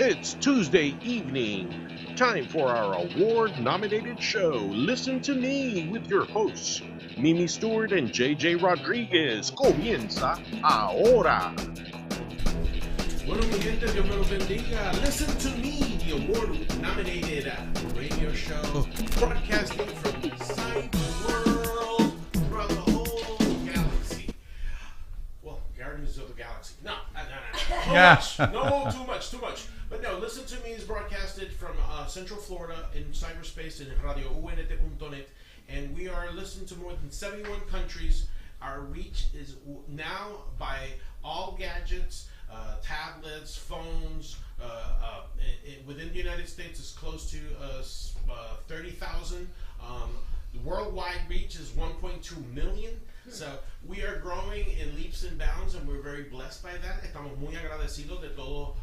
It's Tuesday evening. Time for our award nominated show, Listen to Me, with your hosts, Mimi Stewart and JJ Rodriguez. Comienza ahora. Bueno, mi gente, Dios me los bendiga. Listen to Me, the award-nominated radio show, broadcasting from inside the world, throughout the whole galaxy. Well, Guardians of the Galaxy. No. Too much. But no, Listen to Me is broadcasted from Central Florida in cyberspace in Radio UNT.net, and we are listened to more than 71 countries. Our reach is now by all gadgets, tablets, phones. Within the United States, it's close to 30,000. The worldwide reach is 1.2 million. So we are growing in leaps and bounds, and we're very blessed by that. Estamos muy agradecidos de todo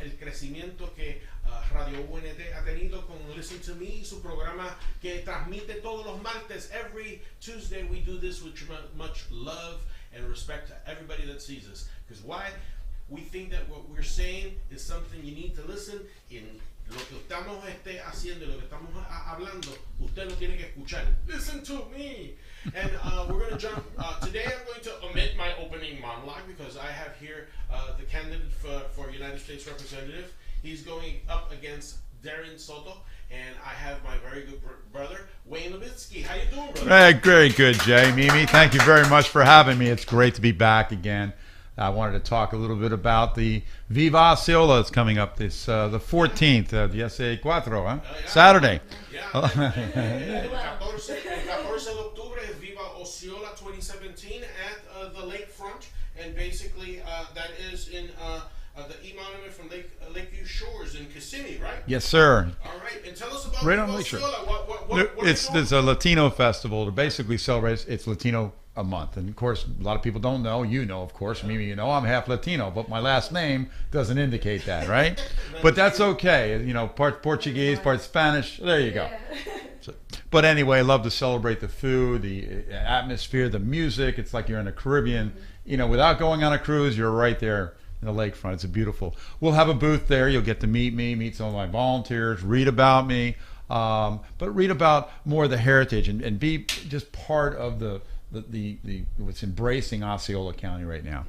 el crecimiento que Radio UNT ha tenido con Listen to Me, su programa que transmite todos los martes. Every Tuesday we do this with much love and respect to everybody that sees us. Because why? We think that what we're saying is something you need to listen in. Lo que estamos haciendo, lo que estamos hablando, usted lo tiene que escuchar. Listen to me. And we're going to jump. Today I'm going to omit my opening monologue because I have here the candidate for United States Representative. He's going up against Darren Soto. And I have my very good brother, Wayne Liebnitzky. How you doing, brother? Hey, very good, Jay. Mimi, thank you very much for having me. It's great to be back again. I wanted to talk a little bit about the Viva Osceola that's coming up this the 14th, the SA4, huh? Saturday. Yeah. El 14 de octubre is Viva Osceola 2017 at the lakefront, and basically that is in the E-Monument from Lakeview Shores in Kissimmee, right? Yes, sir. All right, and tell us about Right Viva on Lakeshore. Osceola. What It's a Latino festival to basically celebrate. It's Latino a month, and of course a lot of people don't know. You know, of course, Mimi, you know I'm half Latino, but my last name doesn't indicate that, right? But that's okay. You know, part Portuguese, part Spanish. There you go. So, but anyway, I love to celebrate the food, the atmosphere, the music. It's like you're in the Caribbean. You know, without going on a cruise, you're right there in the lakefront. It's a beautiful. We'll have a booth there. You'll get to meet me, meet some of my volunteers, read about me, but read about more of the heritage and be just part of the what's embracing Osceola County right now.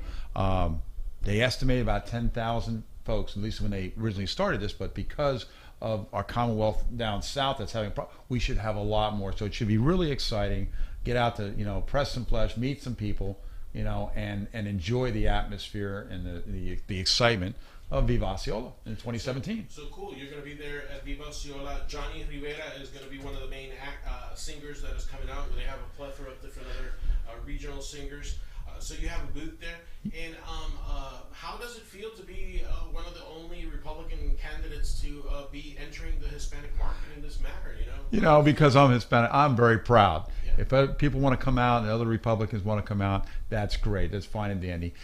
They estimate about 10,000 folks, at least when they originally started this, but because of our Commonwealth down south that's having a problem, we should have a lot more. So it should be really exciting. Get out to, press some flesh, meet some people, and enjoy the atmosphere and the excitement of Viva Osceola in 2017. So cool. You're going to be there at Viva Osceola. Johnny Rivera is going to be one of the main singers that is coming out. They have a plethora of different other regional singers. So you have a booth there. And how does it feel to be one of the only Republican candidates to be entering the Hispanic market in this matter, Because I'm Hispanic, I'm very proud. Yeah. If people want to come out and other Republicans want to come out, that's great. That's fine and dandy.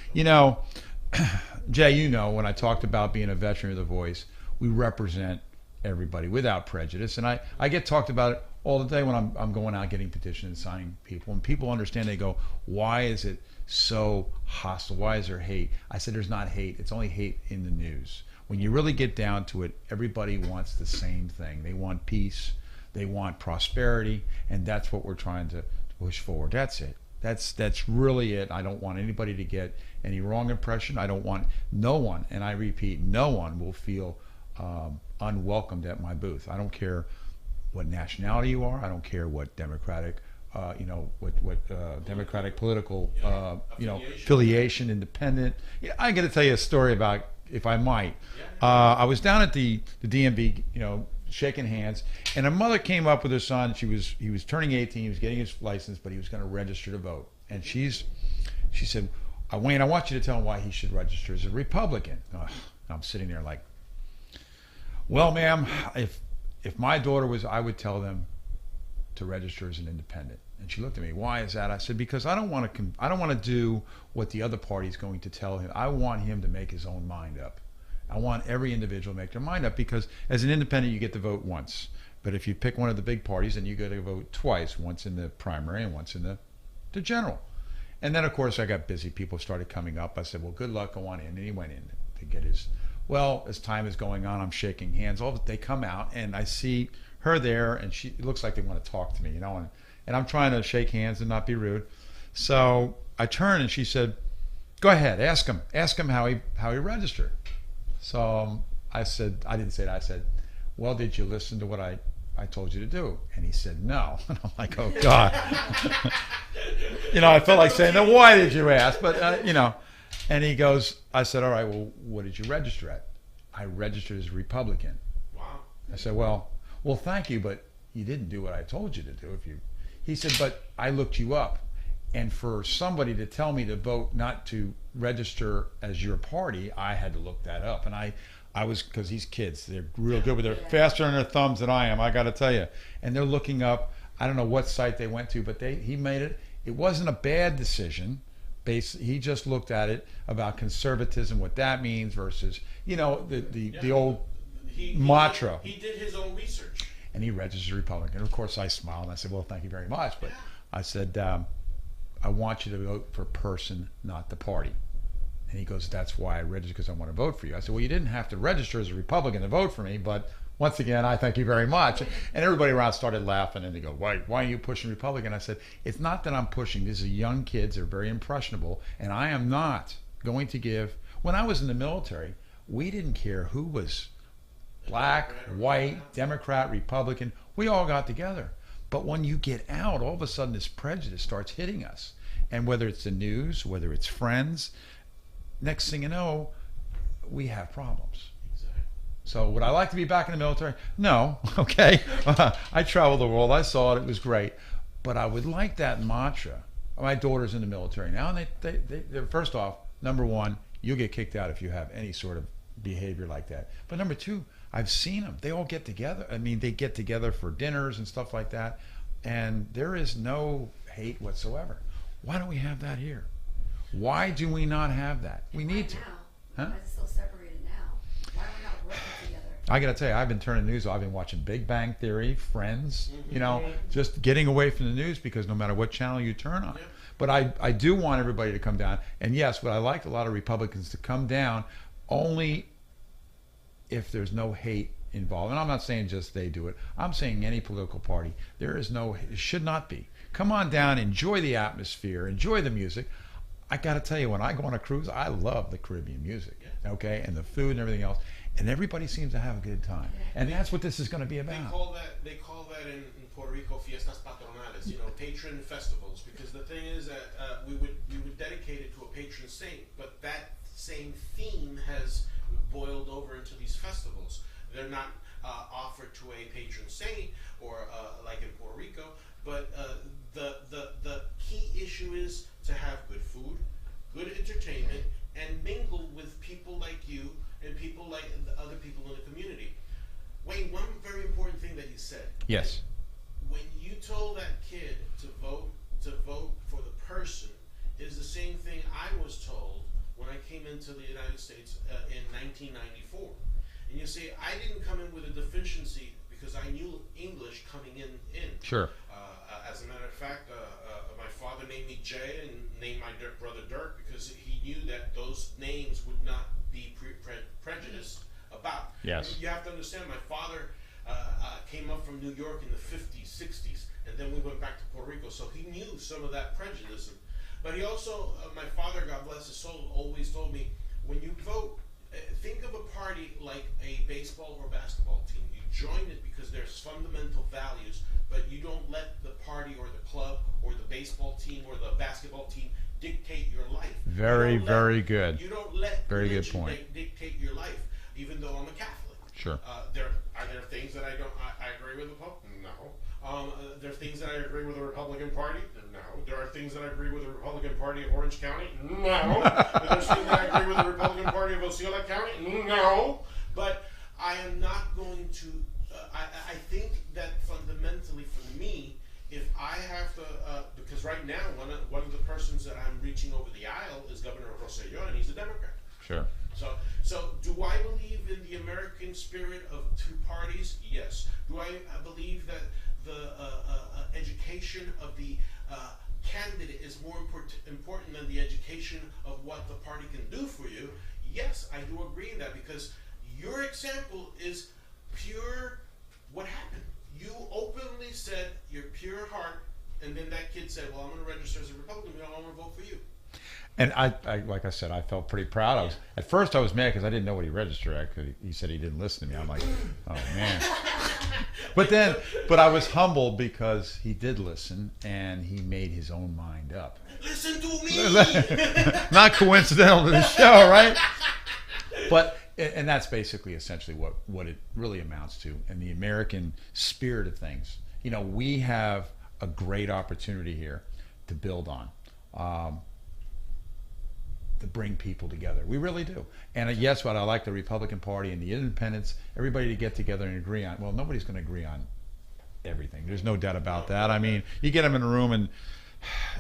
Jay, when I talked about being a veteran of The Voice, we represent everybody without prejudice. And I get talked about it all the day when I'm going out getting petitions and signing people. And people understand, they go, why is it so hostile? Why is there hate? I said, there's not hate. It's only hate in the news. When you really get down to it, everybody wants the same thing. They want peace. They want prosperity. And that's what we're trying to push forward. That's it. That's really it. I don't want anybody to get any wrong impression. I don't want no one, and I repeat, no one will feel unwelcomed at my booth. I don't care what nationality you are. I don't care what Democratic, Democratic political, affiliation, independent. Yeah, I got to tell you a story about, if I might. I was down at the DMV, shaking hands, and a mother came up with her son. He was turning 18. He was getting his license, but he was going to register to vote. And she said, Wayne, I want you to tell him why he should register as a Republican. I'm sitting there like, well, ma'am, if my daughter was, I would tell them to register as an independent. And she looked at me, why is that? I said, because I don't want to do what the other party is going to tell him. I want him to make his own mind up. I want every individual to make their mind up, because as an independent, you get to vote once. But if you pick one of the big parties, then you get to vote twice, once in the primary and once in the general. And then, of course, I got busy. People started coming up. I said, well, good luck, go on in. And he went in to get his Well, as time is going on, I'm shaking hands. They come out, and I see her there, and it looks like they want to talk to me, and I'm trying to shake hands and not be rude. So I turn, and she said, "Go ahead, ask him how he registered." So I didn't say that. I said, "Well, did you listen to what I told you to do?" And he said, "No." And I'm like, "Oh God." I felt like saying, "Then why did you ask?" But and he goes, I said, "All right, well, what did you register at?" "I registered as a Republican." Wow. I said, well, thank you, but you didn't do what I told you to do. He said, "But I looked you up, and for somebody to tell me to vote not to register as your party, I had to look that up." And I was, because these kids, they're real good with their, faster on their thumbs than I am, I got to tell you. And they're looking up, I don't know what site they went to, but he made it. It wasn't a bad decision. He just looked at it about conservatism, what that means versus, the old mantra. He did his own research. And he registered Republican. And of course, I smiled and I said, "Well, thank you very much." But I said, "I want you to vote for person, not the party." And he goes, "That's why I registered, because I want to vote for you." I said, "Well, you didn't have to register as a Republican to vote for me, but once again, I thank you very much." And everybody around started laughing, and they go, why are you pushing Republican? I said, "It's not that I'm pushing. These are young kids. They're very impressionable. And I am not going to give." When I was in the military, we didn't care who was black, white, Democrat, Republican. We all got together. But when you get out, all of a sudden this prejudice starts hitting us. And whether it's the news, whether it's friends, next thing you know, we have problems. Exactly. So would I like to be back in the military? No. Okay. I traveled the world. I saw it. It was great. But I would like that mantra. My daughter's in the military now, and they're first off, number one, you'll get kicked out if you have any sort of behavior like that. But number two, I've seen them. They all get together. I mean, they get together for dinners and stuff like that. And there is no hate whatsoever. Why don't we have that here? Why do we not have that? We need to. Huh? Why is it so separated now? Why are we not working together? I got to tell you, I've been turning news. I've been watching Big Bang Theory, Friends, just getting away from the news, because no matter what channel you turn on. But I do want everybody to come down. And yes, but I like a lot of Republicans to come down only if there's no hate involved. And I'm not saying just they do it. I'm saying any political party. There is no, it should not be. Come on down, enjoy the atmosphere, enjoy the music. I got to tell you, when I go on a cruise, I love the Caribbean music, okay, and the food and everything else. And everybody seems to have a good time. And that's what this is going to be about. They call that in Puerto Rico fiestas patronales, patron festivals, because the thing is that we would dedicate it to a patron saint, but that same theme has boiled over into these festivals. They're not offered to a patron saint or like in Puerto Rico, but the key issue is to have good food, good entertainment, and mingle with people like you and people like the other people in the community. Wayne, one very important thing that you said. Yes. When you told that kid to vote for the person, is the same thing I was told when I came into the United States in 1994. And you see, I didn't come in with a deficiency because I knew English coming in. Sure. As a matter of fact, my father named me Jay and named my brother Dirk because he knew that those names would not be prejudiced about. Yes. You have to understand, my father came up from New York in the 50s, 60s, and then we went back to Puerto Rico, so he knew some of that prejudice. But he also, my father, God bless his soul, always told me, when you vote, think of a party like a baseball or basketball team. You join it because there's fundamental values, but you don't let the party or the club or the baseball team or the basketball team dictate your life. Very good. You don't let very good point. Dictate your life, even though I'm a Catholic. Sure. Are there things that I agree with the Pope? No. There are things that I agree with the Republican Party? No. There are things that I agree with the Republican Party of Orange County? No. There's things that I agree with the Republican Party of Osceola County? No. But I am not going to, I think that fundamentally for me, if I have to, because right now, one of the persons that I'm reaching over the aisle is Governor Rosselló, and he's a Democrat. Sure. So do I believe in the American spirit of two parties? Yes. Do I believe that the education of the candidate is more important than the education of what the party can do for you? yes, I do agree in that, because your example is pure. What happened? You openly said your pure heart, and then that kid said, "Well, I'm going to register as a Republican. I don't want to vote for you." And I, like I said, I felt pretty proud. At first I was mad because I didn't know what he registered at. Cause he said he didn't listen to me. I'm like, oh man. But I was humbled because he did listen and he made his own mind up. Listen to me. Not coincidental to the show, right? But and that's basically essentially what it really amounts to, and the American spirit of things. You know, we have a great opportunity here to build on. To bring people together. We really do. And yes, what I like the Republican Party and the independents, everybody to get together and agree on, well, nobody's going to agree on everything. There's no doubt about that. I mean, you get them in a room and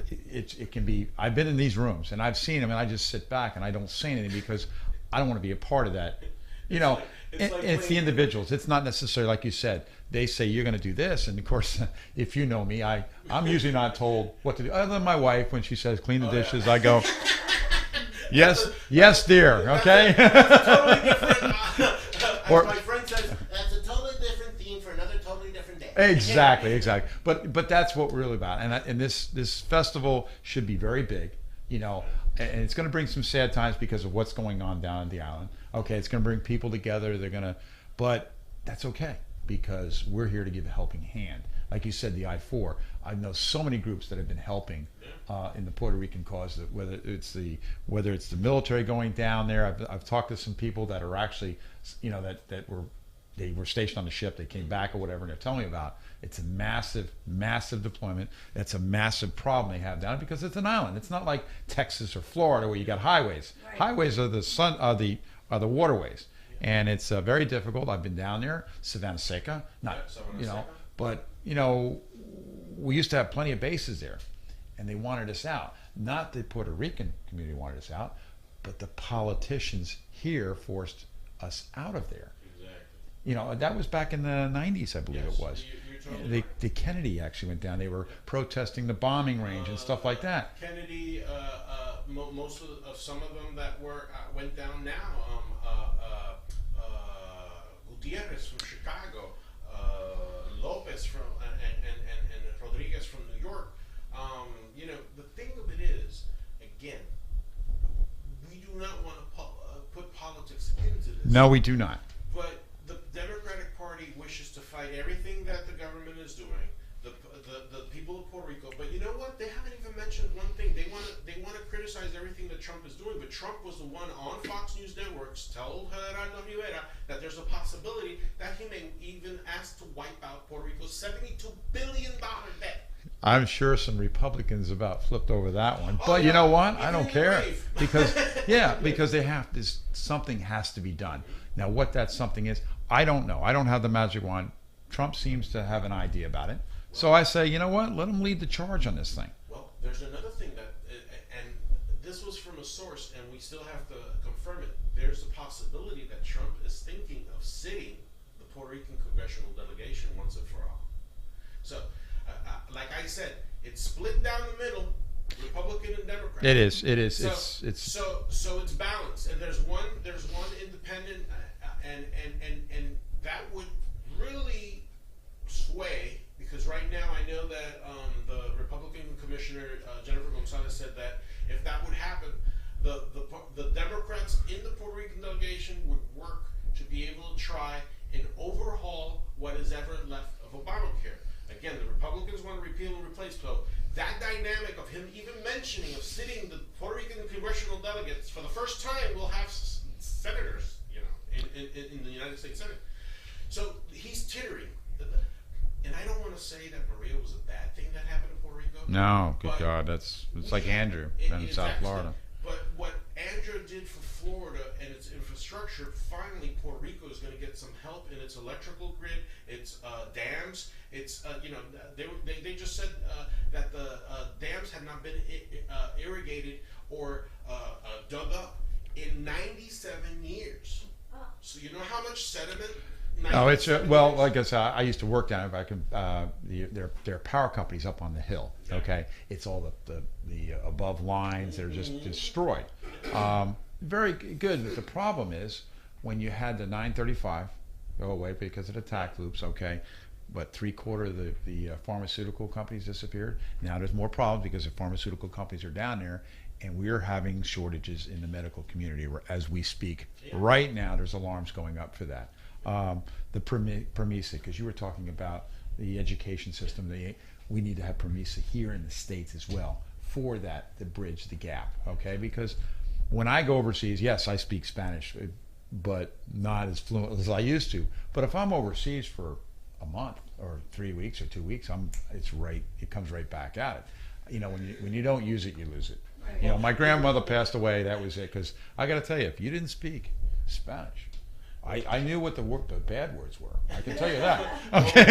it can be, I've been in these rooms and I've seen them and I just sit back and I don't say anything because I don't want to be a part of that. You know, it's the individuals. It's not necessarily like you said. They say you're going to do this, and of course, if you know me, I'm usually not told what to do. Other than my wife, when she says clean the dishes, I go, yes, dear. Okay. Or my friend says, that's a totally different theme for another totally different day. Exactly. But that's what we're really about. And this festival should be very big, you know, and it's going to bring some sad times because of what's going on down the island. Okay, it's going to bring people together. But that's okay because we're here to give a helping hand. Like you said, the I-4. I know so many groups that have been helping in the Puerto Rican cause. Whether it's the military going down there. I've talked to some people that are actually, you know, that were stationed on the ship. They came back or whatever, and they're telling me about. It's a massive deployment. It's a massive problem they have down because it's an island. It's not like Texas or Florida where you got highways. Right. Highways are the waterways, and it's very difficult. I've been down there, Savannah Seca, but you know, we used to have plenty of bases there, and they wanted us out. Not the Puerto Rican community wanted us out, but the politicians here forced us out of there. Exactly. You know, that was back in the 90s, I believe it was. Totally the Kennedy actually went down. They were protesting the bombing range and stuff like that. Kennedy, most of some of them that went down now. Gutierrez from Chicago, Lopez from and Rodriguez from New York. You know, the thing of it is, again, we do not want to put politics into this. No, we do not. But the Democratic Party wishes to fight everything that the government is doing, the people of Puerto Rico. But you know what? They haven't even mentioned one thing. They want to criticize everything that Trump is doing. But Trump was the one on Fox News networks told Gerardo Rivera that there's a possibility that he may even ask to wipe out Puerto Rico's $72 billion debt. I'm sure some Republicans about flipped over that one, but you know what? I don't care because they have this. Something has to be done. Now, what that something is, I don't know. I don't have the magic wand. Trump seems to have an idea about it, so I say, you know what? Let him lead the charge on this thing. Well, there's another thing that, and this was from a source, and we still have to confirm it. There's a possibility that Trump is thinking of sitting the Puerto Rican congressional delegation once and for all. So. Like I said, it's split down the middle, Republican and Democrat. It is. So it's balanced, and there's one independent, and that would really sway because right now I know that the Republican Commissioner Jennifer Gonzalez said that if that would happen, the Democrats in the Puerto Rican delegation would work to be able to try and overhaul what is ever left of Obamacare. Again, the Republicans want to repeal and replace. So that dynamic of him even mentioning of sitting the Puerto Rican congressional delegates for the first time, we'll have senators, you know, in the United States Senate. So he's tittering, and I don't want to say that Maria was a bad thing that happened in Puerto Rico. No, good God, it's like Andrew in South Florida. But what Andrew did for Florida and its infrastructure, finally Puerto Rico is going to get some help in its electrical grid, its dams. It's you know, they just said that the dams had not been irrigated or dug up in 97 years. So you know how much sediment. No, it's well, like I said, I used to work down there. Back in there are power companies up on the hill. Okay, it's all the above lines that are just destroyed. very good. But the problem is when you had the 935 go away because of the tax loops, okay, but 3/4 of the pharmaceutical companies disappeared. Now there's more problems because the pharmaceutical companies are down there, and we're having shortages in the medical community as we speak. Yeah. Right now, there's alarms going up for that. The PROMESA, because you were talking about the education system, we need to have PROMESA here in the States as well for that to bridge the gap, okay? Because when I go overseas, yes, I speak Spanish, but not as fluent as I used to. But if I'm overseas for a month or 3 weeks or 2 weeks, it comes right back at it. You know, when you don't use it, you lose it. You know, my grandmother passed away. That was it. Because I got to tell you, if you didn't speak Spanish, I knew what the bad words were. I can tell you that. Okay.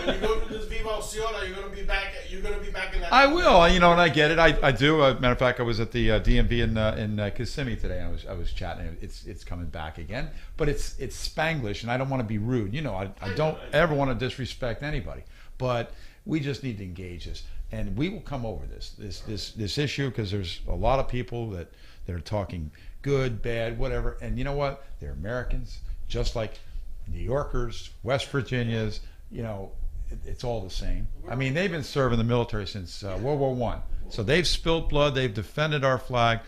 When you go to this Viva Osceola, you're going to be back. You're going to be back in that. I will. You know, and I get it. I do. Matter of fact, I was at the DMV in Kissimmee today. And I was chatting. It's coming back again, but it's Spanglish, and I don't want to be rude. You know, I don't ever want to disrespect anybody, but we just need to engage this, and we will come over this issue because there's a lot of people that are talking good, bad, whatever, and you know what? They're Americans, just like New Yorkers, West Virginians. You know, it's all the same. I mean, they've been serving the military since World War I, so they've spilled blood. They've defended our flag.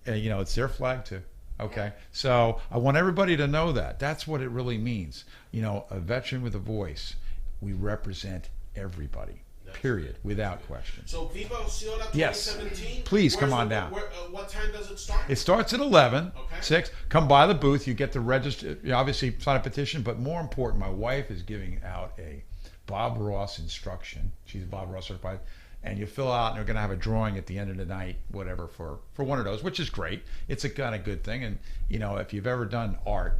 You know, it's their flag too. Okay, so I want everybody to know that. That's what it really means. You know, a veteran with a voice. We represent everybody. Period, without question. So Viva Osceola 2017? Yes. Please come on down. What time does it start? It starts at 11, okay. 6. Come by the booth. You get to register, you obviously sign a petition, but more important, my wife is giving out a Bob Ross instruction. She's Bob Ross certified. And you fill out, and they're going to have a drawing at the end of the night, whatever, for one of those, which is great. It's a kind of good thing. And, you know, if you've ever done art,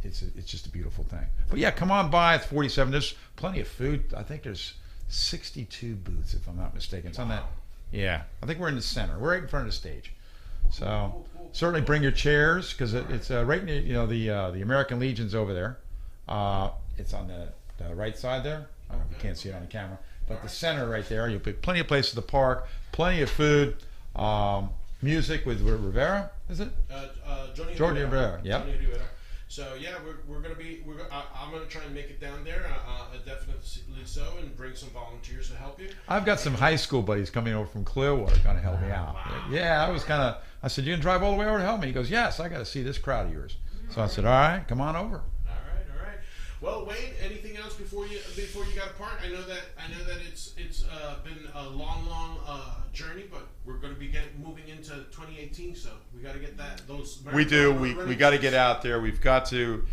it's just a beautiful thing. But yeah, come on by. It's 47. There's plenty of food. I think there's 62 booths, if I'm not mistaken. It's on that. Yeah, I think we're in the center. We're right in front of the stage. So certainly bring your chairs because it's right near, you know, the American Legion's over there. It's on the right side there. I don't know if you can't see it on the camera, but the center right there. You'll put plenty of places to park, plenty of food, music with Rivera. Is it? Jordi Rivera. Yep. So yeah, I'm gonna try and make it down there, definitely so, and bring some volunteers to help you. I've got some high school buddies coming over from Clearwater, going to help me out. Wow. Yeah, I said, you can drive all the way over to help me. He goes, yes, I got to see this crowd of yours. So I said, all right, come on over. All right. Well, Wayne, anything else before you got apart? I know that it's been a long journey, but we're going to be moving into 2018, so we got to get those. We do. We got to get out there. We've got to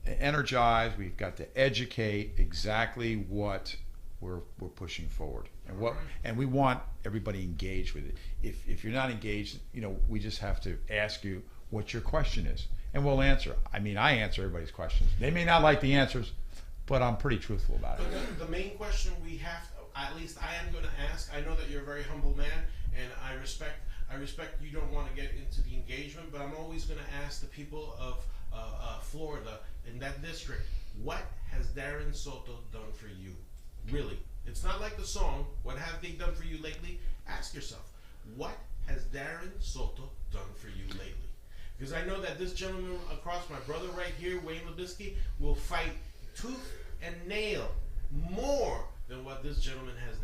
energize. We've got to educate exactly what we're pushing forward, and we want everybody engaged with it. If you're not engaged, you know, we just have to ask you what your question is, and we'll answer. I mean, I answer everybody's questions. They may not like the answers, but I'm pretty truthful about it. The main question we have, at least I am going to ask. I know that you're a very humble man, and I respect you don't want to get into the engagement, but I'm always going to ask the people of Florida in that district, what has Darren Soto done for you? Really, it's not like the song. What have they done for you lately? Ask yourself, what has Darren Soto done for you lately? Because I know that this gentleman across, my brother right here, Wayne Liebnitzky, will fight tooth and nail more than what this gentleman has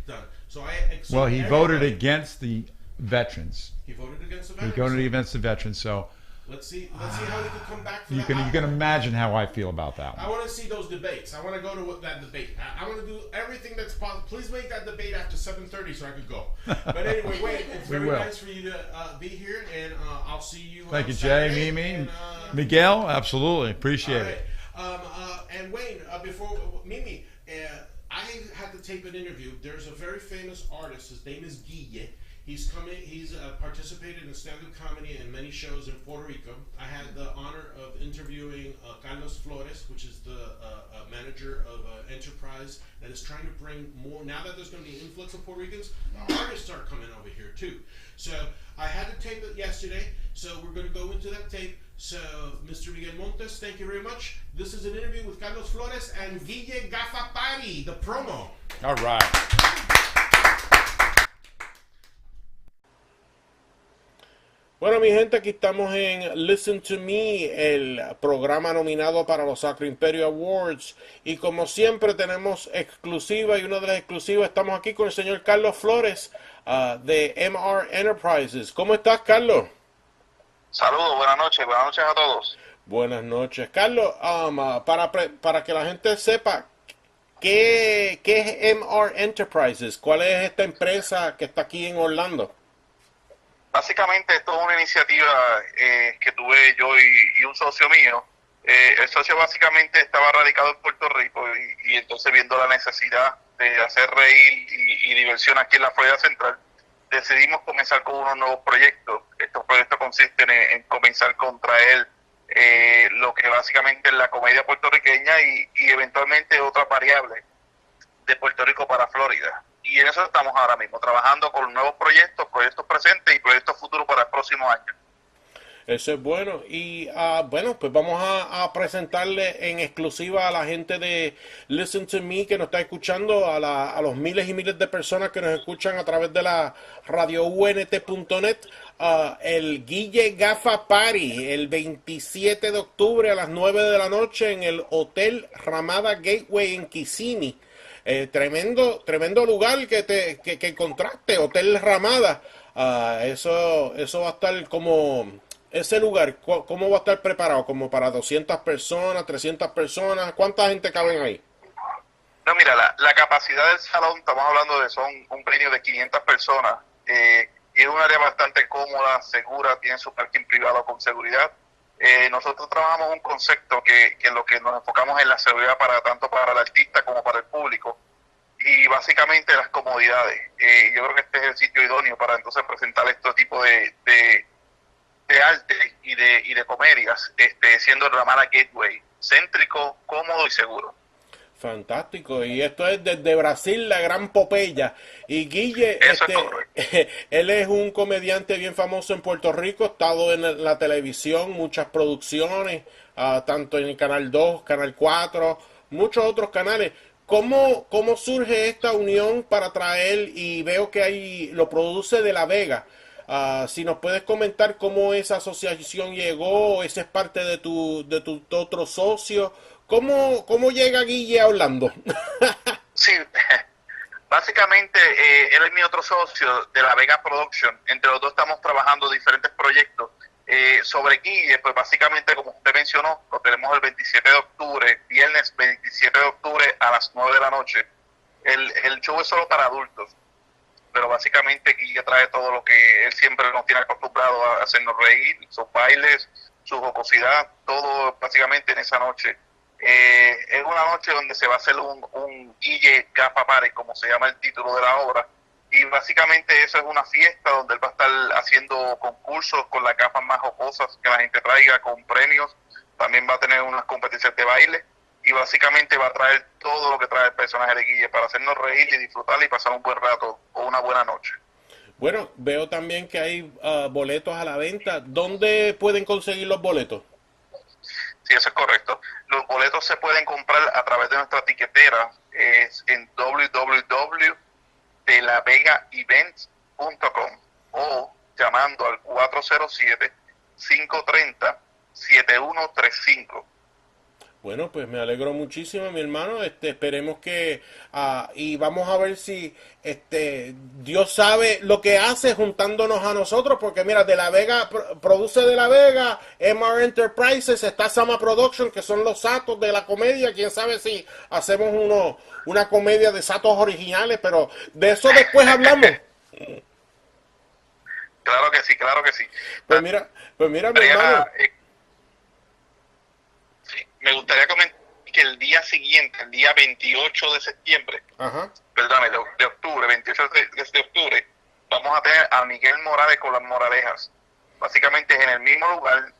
done. So he voted against the veterans. He voted against the veterans. He voted against the veterans. So let's see how he could come back from that. You can imagine how I feel about that one. I want to see those debates. I want to go to that debate. I want to do everything that's possible. Please make that debate after 7:30 so I could go. But anyway, Wayne, it's very nice for you to be here, and I'll see you. Thank you, Saturday, Jay, Mimi, Miguel. Absolutely, appreciate it. And Wayne, before Mimi, I had to tape an interview. There's a very famous artist. His name is Guille. He's participated in stand-up comedy and many shows in Puerto Rico. I had the honor of interviewing Carlos Flores, which is the manager of an enterprise that is trying to bring more. Now that there's going to be an influx of Puerto Ricans, artists are coming over here too. So I had to tape it yesterday, so we're going to go into that tape. So, Mr. Miguel Montes, thank you very much. This is an interview with Carlos Flores and Guille Gafapari, the promo. All right. Bueno, mi gente, aquí estamos en Listen to Me, el programa nominado para los Sacro Imperio Awards. Y como siempre tenemos exclusiva, y una de las exclusivas, estamos aquí con el señor Carlos Flores de MR Enterprises. ¿Cómo estás, Carlos? Saludos, buenas noches a todos. Buenas noches. Carlos, para que la gente sepa, ¿qué es MR Enterprises? ¿Cuál es esta empresa que está aquí en Orlando? Básicamente esto es una iniciativa que tuve yo y un socio mío. El socio básicamente estaba radicado en Puerto Rico y entonces viendo la necesidad de hacer reír y diversión aquí en la Florida Central, decidimos comenzar con unos nuevos proyectos. Estos proyectos consisten en comenzar con traer lo que básicamente es la comedia puertorriqueña y eventualmente otras variables de Puerto Rico para Florida. Y en eso estamos ahora mismo, trabajando con nuevos proyectos presentes y proyectos futuros para el próximo año. Eso es bueno. Y bueno, pues vamos a presentarle en exclusiva a la gente de Listen to Me que nos está escuchando, a los miles y miles de personas que nos escuchan a través de la radio UNT.net, el Guille Gafa Party, el 27 de octubre a las 9 de la noche en el Hotel Ramada Gateway en Kissimmee. Tremendo lugar que encontraste, Hotel Ramada. Eso va a estar como... Ese lugar, ¿cómo va a estar preparado? ¿Como para 200 personas, 300 personas? ¿Cuánta gente caben ahí? No, mira, la capacidad del salón, estamos hablando de son un venue de 500 personas. Y es un área bastante cómoda, segura, tiene su parking privado con seguridad. Nosotros trabajamos un concepto que en lo que nos enfocamos en la seguridad tanto para el artista como para el público. Y básicamente las comodidades. Yo creo que este es el sitio idóneo para entonces presentar este tipo de arte y de comedias, siendo el Ramada Gateway, céntrico, cómodo y seguro. Fantástico, y esto es desde Brasil, la gran Popeya. Y Guille, Eso es correcto. él es un comediante bien famoso en Puerto Rico, ha estado en la televisión, muchas producciones, tanto en el Canal 2, Canal 4, muchos otros canales. ¿Cómo surge esta unión para traer, y veo que lo produce de La Vega? Si nos puedes comentar cómo esa asociación llegó, ese es parte de tu otro socio. ¿Cómo llega Guille a Orlando? Sí, básicamente él es mi otro socio de La Vega Production. Entre los dos estamos trabajando diferentes proyectos. Sobre Guille, pues básicamente como usted mencionó, lo tenemos el 27 de octubre, viernes 27 de octubre a las 9 de la noche. El show es solo para adultos, pero básicamente Guille trae todo lo que él siempre nos tiene acostumbrado a hacernos reír, sus bailes, su jocosidad, todo básicamente en esa noche. Es una noche donde se va a hacer un Guille Gafa Party, como se llama el título de la obra, y básicamente eso es una fiesta donde él va a estar haciendo concursos con las gafas más jocosas que la gente traiga, con premios. También va a tener unas competencias de baile y básicamente va a traer todo lo que trae el personaje de Guille para hacernos reír y disfrutar y pasar un buen rato o una buena noche. Bueno, veo también que hay boletos a la venta. ¿Dónde pueden conseguir los boletos? Sí, eso es correcto. Los boletos se pueden comprar a través de nuestra tiquetera, es en www.delavegaevents.com o llamando al 407-530-7135. Bueno, pues me alegro muchísimo, mi hermano. Esperemos que y vamos a ver si Dios sabe lo que hace juntándonos a nosotros, porque mira, de La Vega produce de La Vega, MR Enterprises, está Sama Production, que son los satos de la comedia. Quién sabe si hacemos una comedia de satos originales, pero de eso después hablamos. Claro que sí, claro que sí. Pues mira, mi hermano. Me gustaría comentar que el día siguiente, el día 28 de septiembre, perdón, de octubre, 28 de octubre, vamos a tener a Miguel Morales con las moralejas. Básicamente es en el mismo lugar,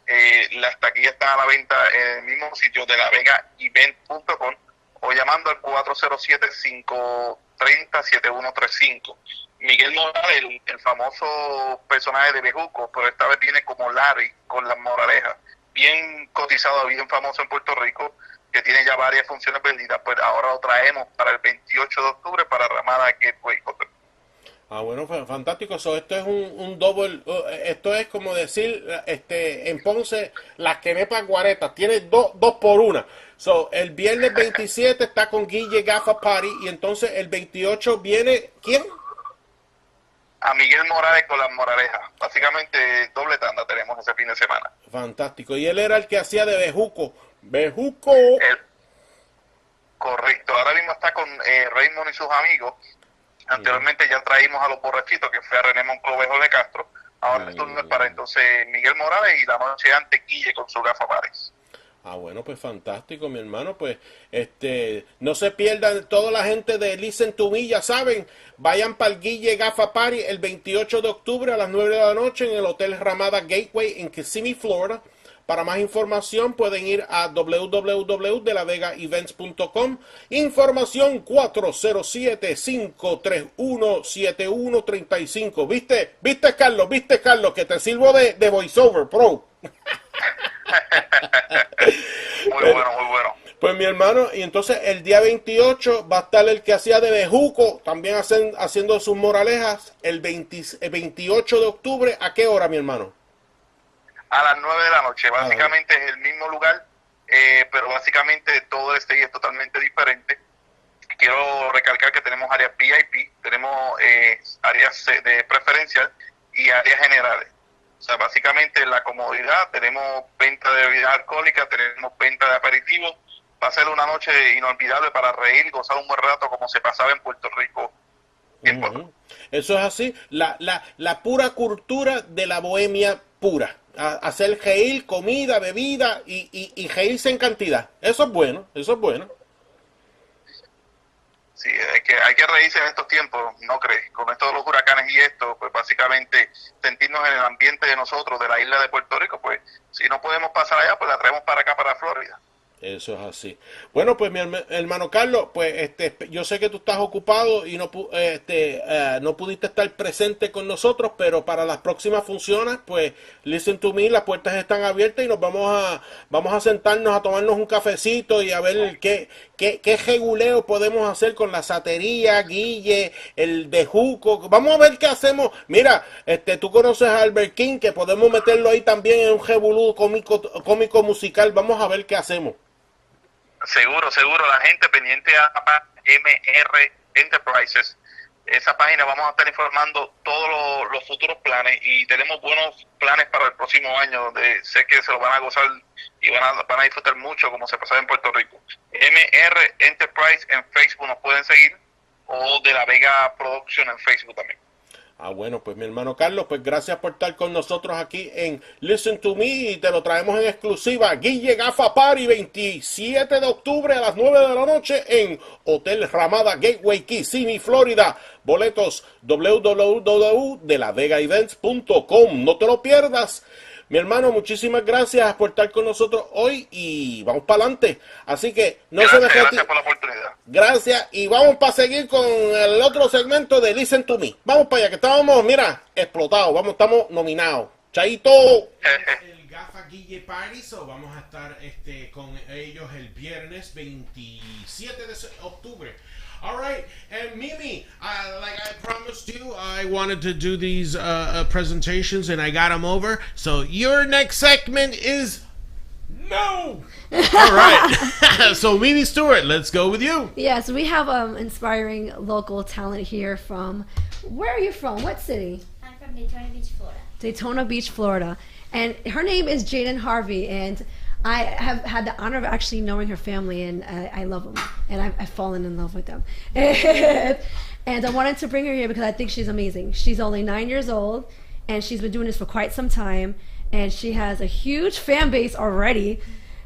las taquillas están a la venta en el mismo sitio de lavegaevent.com o llamando al 407-530-7135. Miguel Morales, el famoso personaje de Bejuco, pero esta vez viene como Larry con las moralejas. Bien cotizado, bien famoso en Puerto Rico, que tiene ya varias funciones vendidas, pues ahora lo traemos para el 28 de octubre para Ramada Gateway Hotel. Ah, bueno, fantástico. So, esto es un double, esto es como decir, en Ponce, las quenepas guaretas, tiene dos por una. So, el viernes 27 está con Guille Gafa Party y entonces el 28 viene, ¿quién? A Miguel Morales con las moralejas. Básicamente doble tanda tenemos ese fin de semana. Fantástico. Y él era el que hacía de Bejuco. Bejuco. Correcto. Ahora mismo está con Raymond y sus amigos. Anteriormente ya traímos a los borrachitos, que fue a René Monclovejo de Castro. Ahora el turno es para entonces Miguel Morales y la noche antes Guille con su gafa Pares. Ah, bueno, pues fantástico, mi hermano. Pues, no se pierdan toda la gente de Listen to Me, ya saben, vayan para el Guille Gafa Party el 28 de octubre a las 9 de la noche en el Hotel Ramada Gateway en Kissimmee, Florida. Para más información pueden ir a www.delavegaevents.com. Información 407-531-7135. ¿Viste, Carlos? ¿Viste, Carlos? Que te sirvo de voiceover, pro. Muy bueno, muy bueno. Pues mi hermano, y entonces el día 28 va a estar el que hacía de Bejuco, también haciendo sus moralejas, el 28 de octubre. ¿A qué hora, mi hermano? A las 9 de la noche. Básicamente es el mismo lugar, pero básicamente todo el stage es totalmente diferente. Quiero recalcar que tenemos áreas VIP, tenemos áreas de preferencial y áreas generales. O sea, básicamente la comodidad, tenemos venta de bebidas alcohólicas, tenemos venta de aperitivos. Va a ser una noche inolvidable para reír, gozar un buen rato como se pasaba en Puerto Rico. Eso es así, la pura cultura de la bohemia pura. Hacer reír, comida, bebida y reírse en cantidad. Eso es bueno, eso es bueno. Sí, hay que reírse en estos tiempos, ¿no crees? Con esto de los huracanes y esto, pues básicamente sentirnos en el ambiente de nosotros, de la isla de Puerto Rico, pues si no podemos pasar allá, pues la traemos para acá, para Florida. Eso es así. Bueno, pues mi hermano Carlos, pues yo sé que tú estás ocupado y no pudiste estar presente con nosotros, pero para las próximas funciones, pues Listen to Me, las puertas están abiertas y nos vamos a sentarnos a tomarnos un cafecito y a ver qué reguleo podemos hacer con la satería, Guille, el de Juco. Vamos a ver qué hacemos. Mira, tú conoces a Albert King, que podemos meterlo ahí también en un revolú cómico musical. Vamos a ver qué hacemos. Seguro, la gente pendiente a MR Enterprises, esa página vamos a estar informando todos los futuros planes y tenemos buenos planes para el próximo año donde sé que se lo van a gozar y van a disfrutar mucho como se pasaba en Puerto Rico. MR Enterprise en Facebook nos pueden seguir o de la Vega Production en Facebook también. Ah, bueno, pues mi hermano Carlos, pues gracias por estar con nosotros aquí en Listen to Me y te lo traemos en exclusiva. Guille Gafa Party, 27 de octubre a las 9 de la noche en Hotel Ramada Gateway, Kissimmee, Florida. Boletos www.delavegaevents.com. No te lo pierdas. Mi hermano, muchísimas gracias por estar con nosotros hoy y vamos para adelante. Así que gracias por la oportunidad. Gracias y vamos para seguir con el otro segmento de Listen to Me. Vamos para allá, que estábamos, mira, explotados. Estamos nominados. Chaito. El Gafa Guille Party, so vamos a estar con ellos el viernes 27 de octubre. All right, and Mimi, like I promised you, I wanted to do these presentations, and I got them over. So your next segment is no. All right. So Mimi Stewart, let's go with you. Yes, we have inspiring local talent here from. Where are you from? What city? I'm from Daytona Beach, Florida. Daytona Beach, Florida, and her name is JAIDEN HARVEY, and I have had the honor of actually knowing her family, and I love them, and I've fallen in love with them. And I wanted to bring her here because I think she's amazing. She's only 9 years old, and she's been doing this for quite some time, and she has a huge fan base already,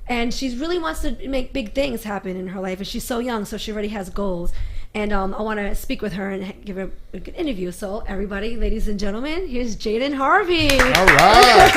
and she really wants to make big things happen in her life, and she's so young, so she already has goals. And I want to speak with her and give her a good interview. So everybody, ladies and gentlemen, here's JAIDEN HARVEY. All right.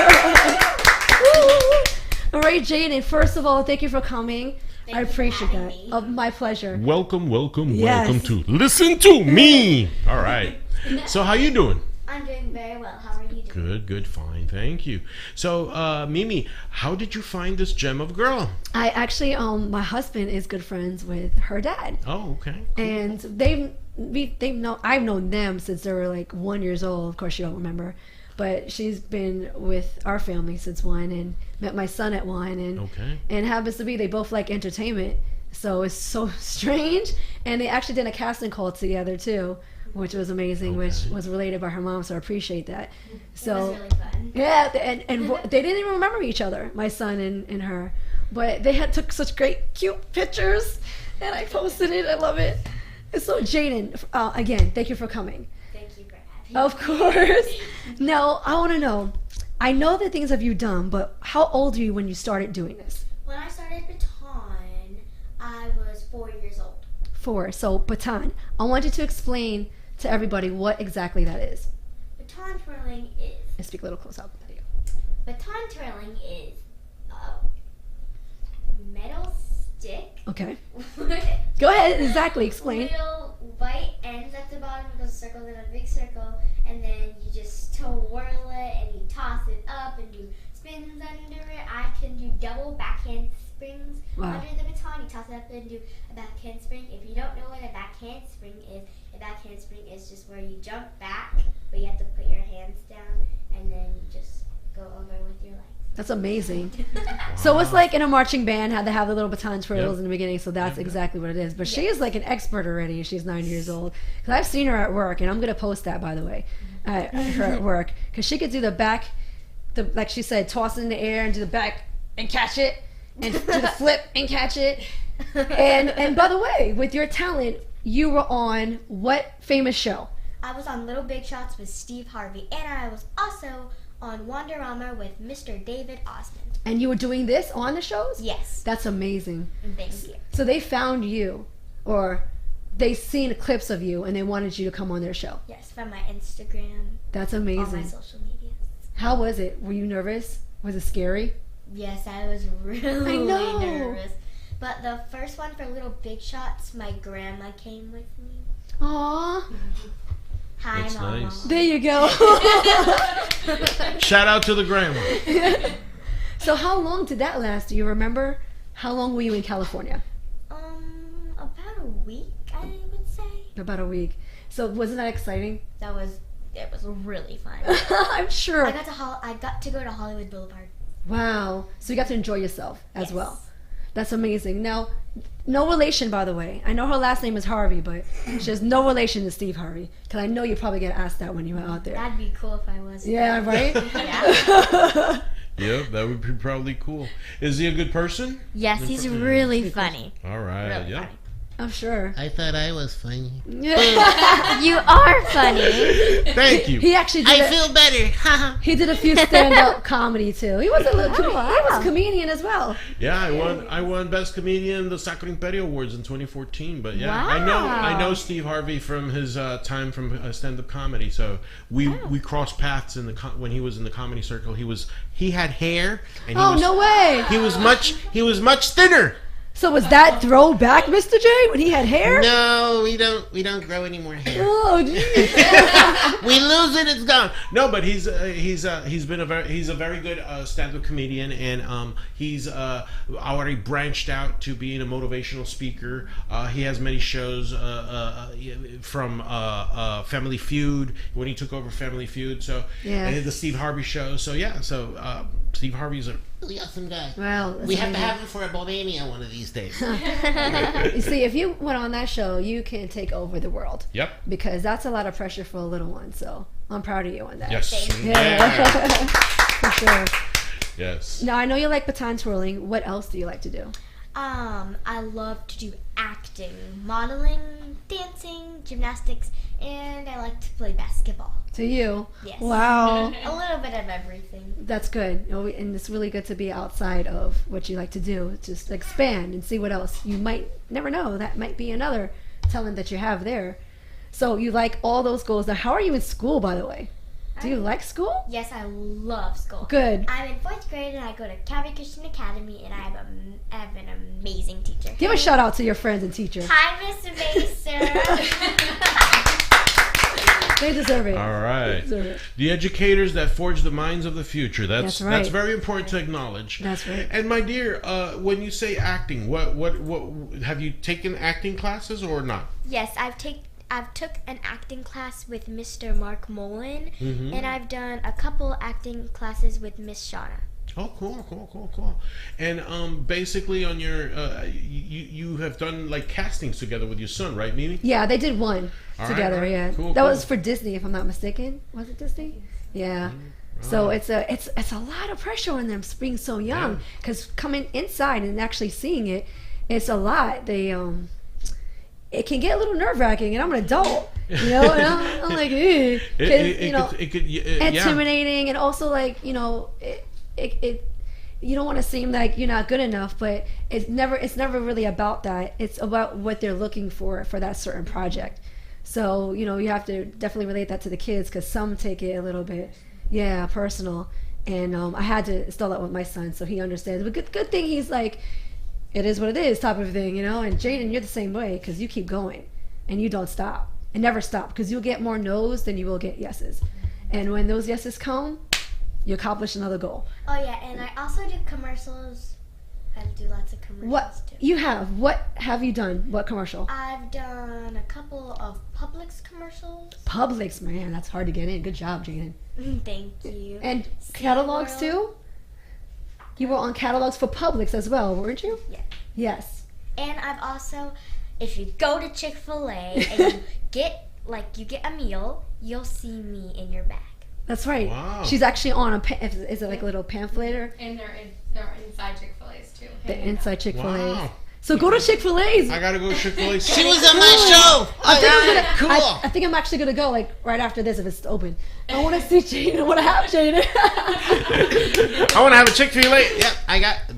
All right, Jaden, first of all, thank you for coming. Thank I you for appreciate having that. me. Oh, my pleasure. Welcome Yes. to Listen to Me. All right. So how you doing? I'm doing very well. How are you doing? Good, fine, thank you. So, Mimi, how did you find this gem of a girl? I actually, my husband is good friends with her dad. Oh, okay. And they've I've known them since they were like 1 year old. Of course, you don't remember, but she's been with our family since 1, and met my son at 1, and happens to be they both like entertainment, so it's so strange. And they actually did a casting call together too, which was amazing, which was related by her mom, so I appreciate that. So It was really fun. yeah, and they didn't even remember each other, my son and her, but they had took such great cute pictures, and I posted it. I love it. So Jaden, again, thank you for coming. Thank you for having Of course. Now, I want to know, I know the things have you done, but how old are you when you started doing this? When I started baton, I was 4 years old. 4. So baton. I want you to explain to everybody what exactly that is. Baton twirling is And speak a little close up. There you baton twirling is a metal stick. Okay. Go ahead. Exactly. Explain. Little white ends at the bottom goes a circle, then a big circle, and then you just twirl it and you toss it up and do spins under it. I can do double backhand springs under the baton. You toss it up and do a backhand spring. If you don't know what a backhand spring is just where you jump back, but you have to put your hands down and then you just go over with your legs. That's amazing. So it's like in a marching band, had to have the little baton twirls in the beginning, so that's exactly what it is. But she is like an expert already, and she's 9 years old. Because I've seen her at work, and I'm going to post that, by the way, her at work. Because she could do the back, like she said, toss it in the air and do the back and catch it, and do the flip and catch it. And by the way, with your talent, you were on what famous show? I was on Little Big Shots with Steve Harvey, and I was also on Wonderama with Mr. David Osmond. And you were doing this on the shows? Yes. That's amazing. Thank you. So they found you, or they seen clips of you, and they wanted you to come on their show. Yes, from my Instagram, That's all my amazing. social medias. How was it? Were you nervous? Was it scary? Yes, I was really know. nervous. But the first one for Little Big Shots, my grandma came with me. Aww. Hi, That's Mama. nice. There you go. Shout out to the grandma. So how long did that last? Do you remember? How long were you in California? About a week, I would say. About a week. So wasn't that exciting? It was really fun. I'm sure. I got to go to Hollywood Boulevard. Wow. So you got to enjoy yourself as Yes. well. That's amazing. Now, no relation, by the way. I know her last name is Harvey, but she has no relation to Steve Harvey. Because I know you probably get asked that when you were out there. That'd be cool if I was. Yeah, right? Yeah. Yep, that would be probably cool. Is he a good person? Yes, he's really funny. All right. Really yeah. funny. I'm sure. I thought I was funny. You are funny. Thank you. He actually I did feel better. he did a few stand-up comedy too. He was a little he wow. was a comedian as well. Yeah, I won Best Comedian the Sacro Imperio Awards in 2014. But yeah, Wow. I know Steve Harvey from his time from stand-up comedy. So we crossed paths in when he was in the comedy circle. He had hair, and he Oh, was, no way. He was much thinner. So was that throwback, Mr. J, when he had hair? No, we don't grow any more hair. Oh, geez. We lose it, it's gone. No, but he's a very good stand-up comedian, and he's already branched out to being a motivational speaker. He has many shows from Family Feud when he took over Family Feud. So Yeah. and the Steve Harvey show. So yeah, Steve Harvey's a Really awesome guy. Wow. that's We have to amazing. have him for a Bohemia one of these days. You see, if you went on that show, you can take over the world. yep. Because that's a lot of pressure for a little one. So I'm proud of you on that. Yes. Yeah. For sure. Yes. Now, I know you like baton twirling. What else do you like to do? I love to do acting, modeling, dancing, gymnastics, and I like to play basketball. To you? Yes. Wow. A little bit of everything. That's good. You know, and it's really good to be outside of what you like to do. Just expand and see what else. You might never know. That might be another talent that you have there. So you like all those goals. Now, how are you in school, by the way? Do you like school? Yes, I love school. Good. I'm in 4th grade and I go to Calvary Christian Academy and I have an amazing teacher. Give a shout out to your friends and teachers. Hi, Miss Mason. They deserve it. All right. They deserve it. The educators that forge the minds of the future. That's That's right. very important to acknowledge. That's right. And my dear, when you say acting, what have you taken acting classes or not? Yes, I've took an acting class with Mr. Mark Mullen, Mm-hmm. and I've done a couple acting classes with Miss Shauna. Oh, cool. And basically, on your you have done like castings together with your son, right, Mimi? Yeah, they did one All together. right. Yeah, Cool, that cool. was for Disney, if I'm not mistaken. Was it Disney? Yeah. So it's a lot of pressure on them being so young, because coming inside and actually seeing it, it's a lot. They it can get a little nerve wracking, and I'm an adult, you know, and I'm like, eh, 'cause, It could intimidating, and also like it you don't want to seem like you're not good enough, but it's never really about that. It's about what they're looking for that certain project. So you have to definitely relate that to the kids, because some take it a little bit personal, and I had to install that with my son so he understands. But good thing he's like, it is what it is type of thing, and Jaden, you're the same way, because you keep going and you don't stop and never stop, because you'll get more no's than you will get yeses, and when those yeses come, you accomplish another goal. Oh yeah, and I also do commercials. I do lots of commercials too. What have you done? What commercial? I've done a couple of Publix commercials. Publix, man, that's hard to get in. Good job, Jaden. Thank you. And catalogs too? You were on catalogs for Publix as well, weren't you? Yeah. Yes. And I've also, if you go to Chick-fil-A and you get a meal, you'll see me in your bag. That's right. Wow. She's actually on is it like a little pamphlet or And they're inside Chick-fil-A's too. the inside Chick-fil-A's? Wow. So go to Chick-fil-A's. I gotta go to Chick-fil-A. She was on my show. Cool. I think I'm actually gonna go like right after this if it's open. I want to see Jaden. I want to have Jaden. I want to have a Chick-fil-A. Yep,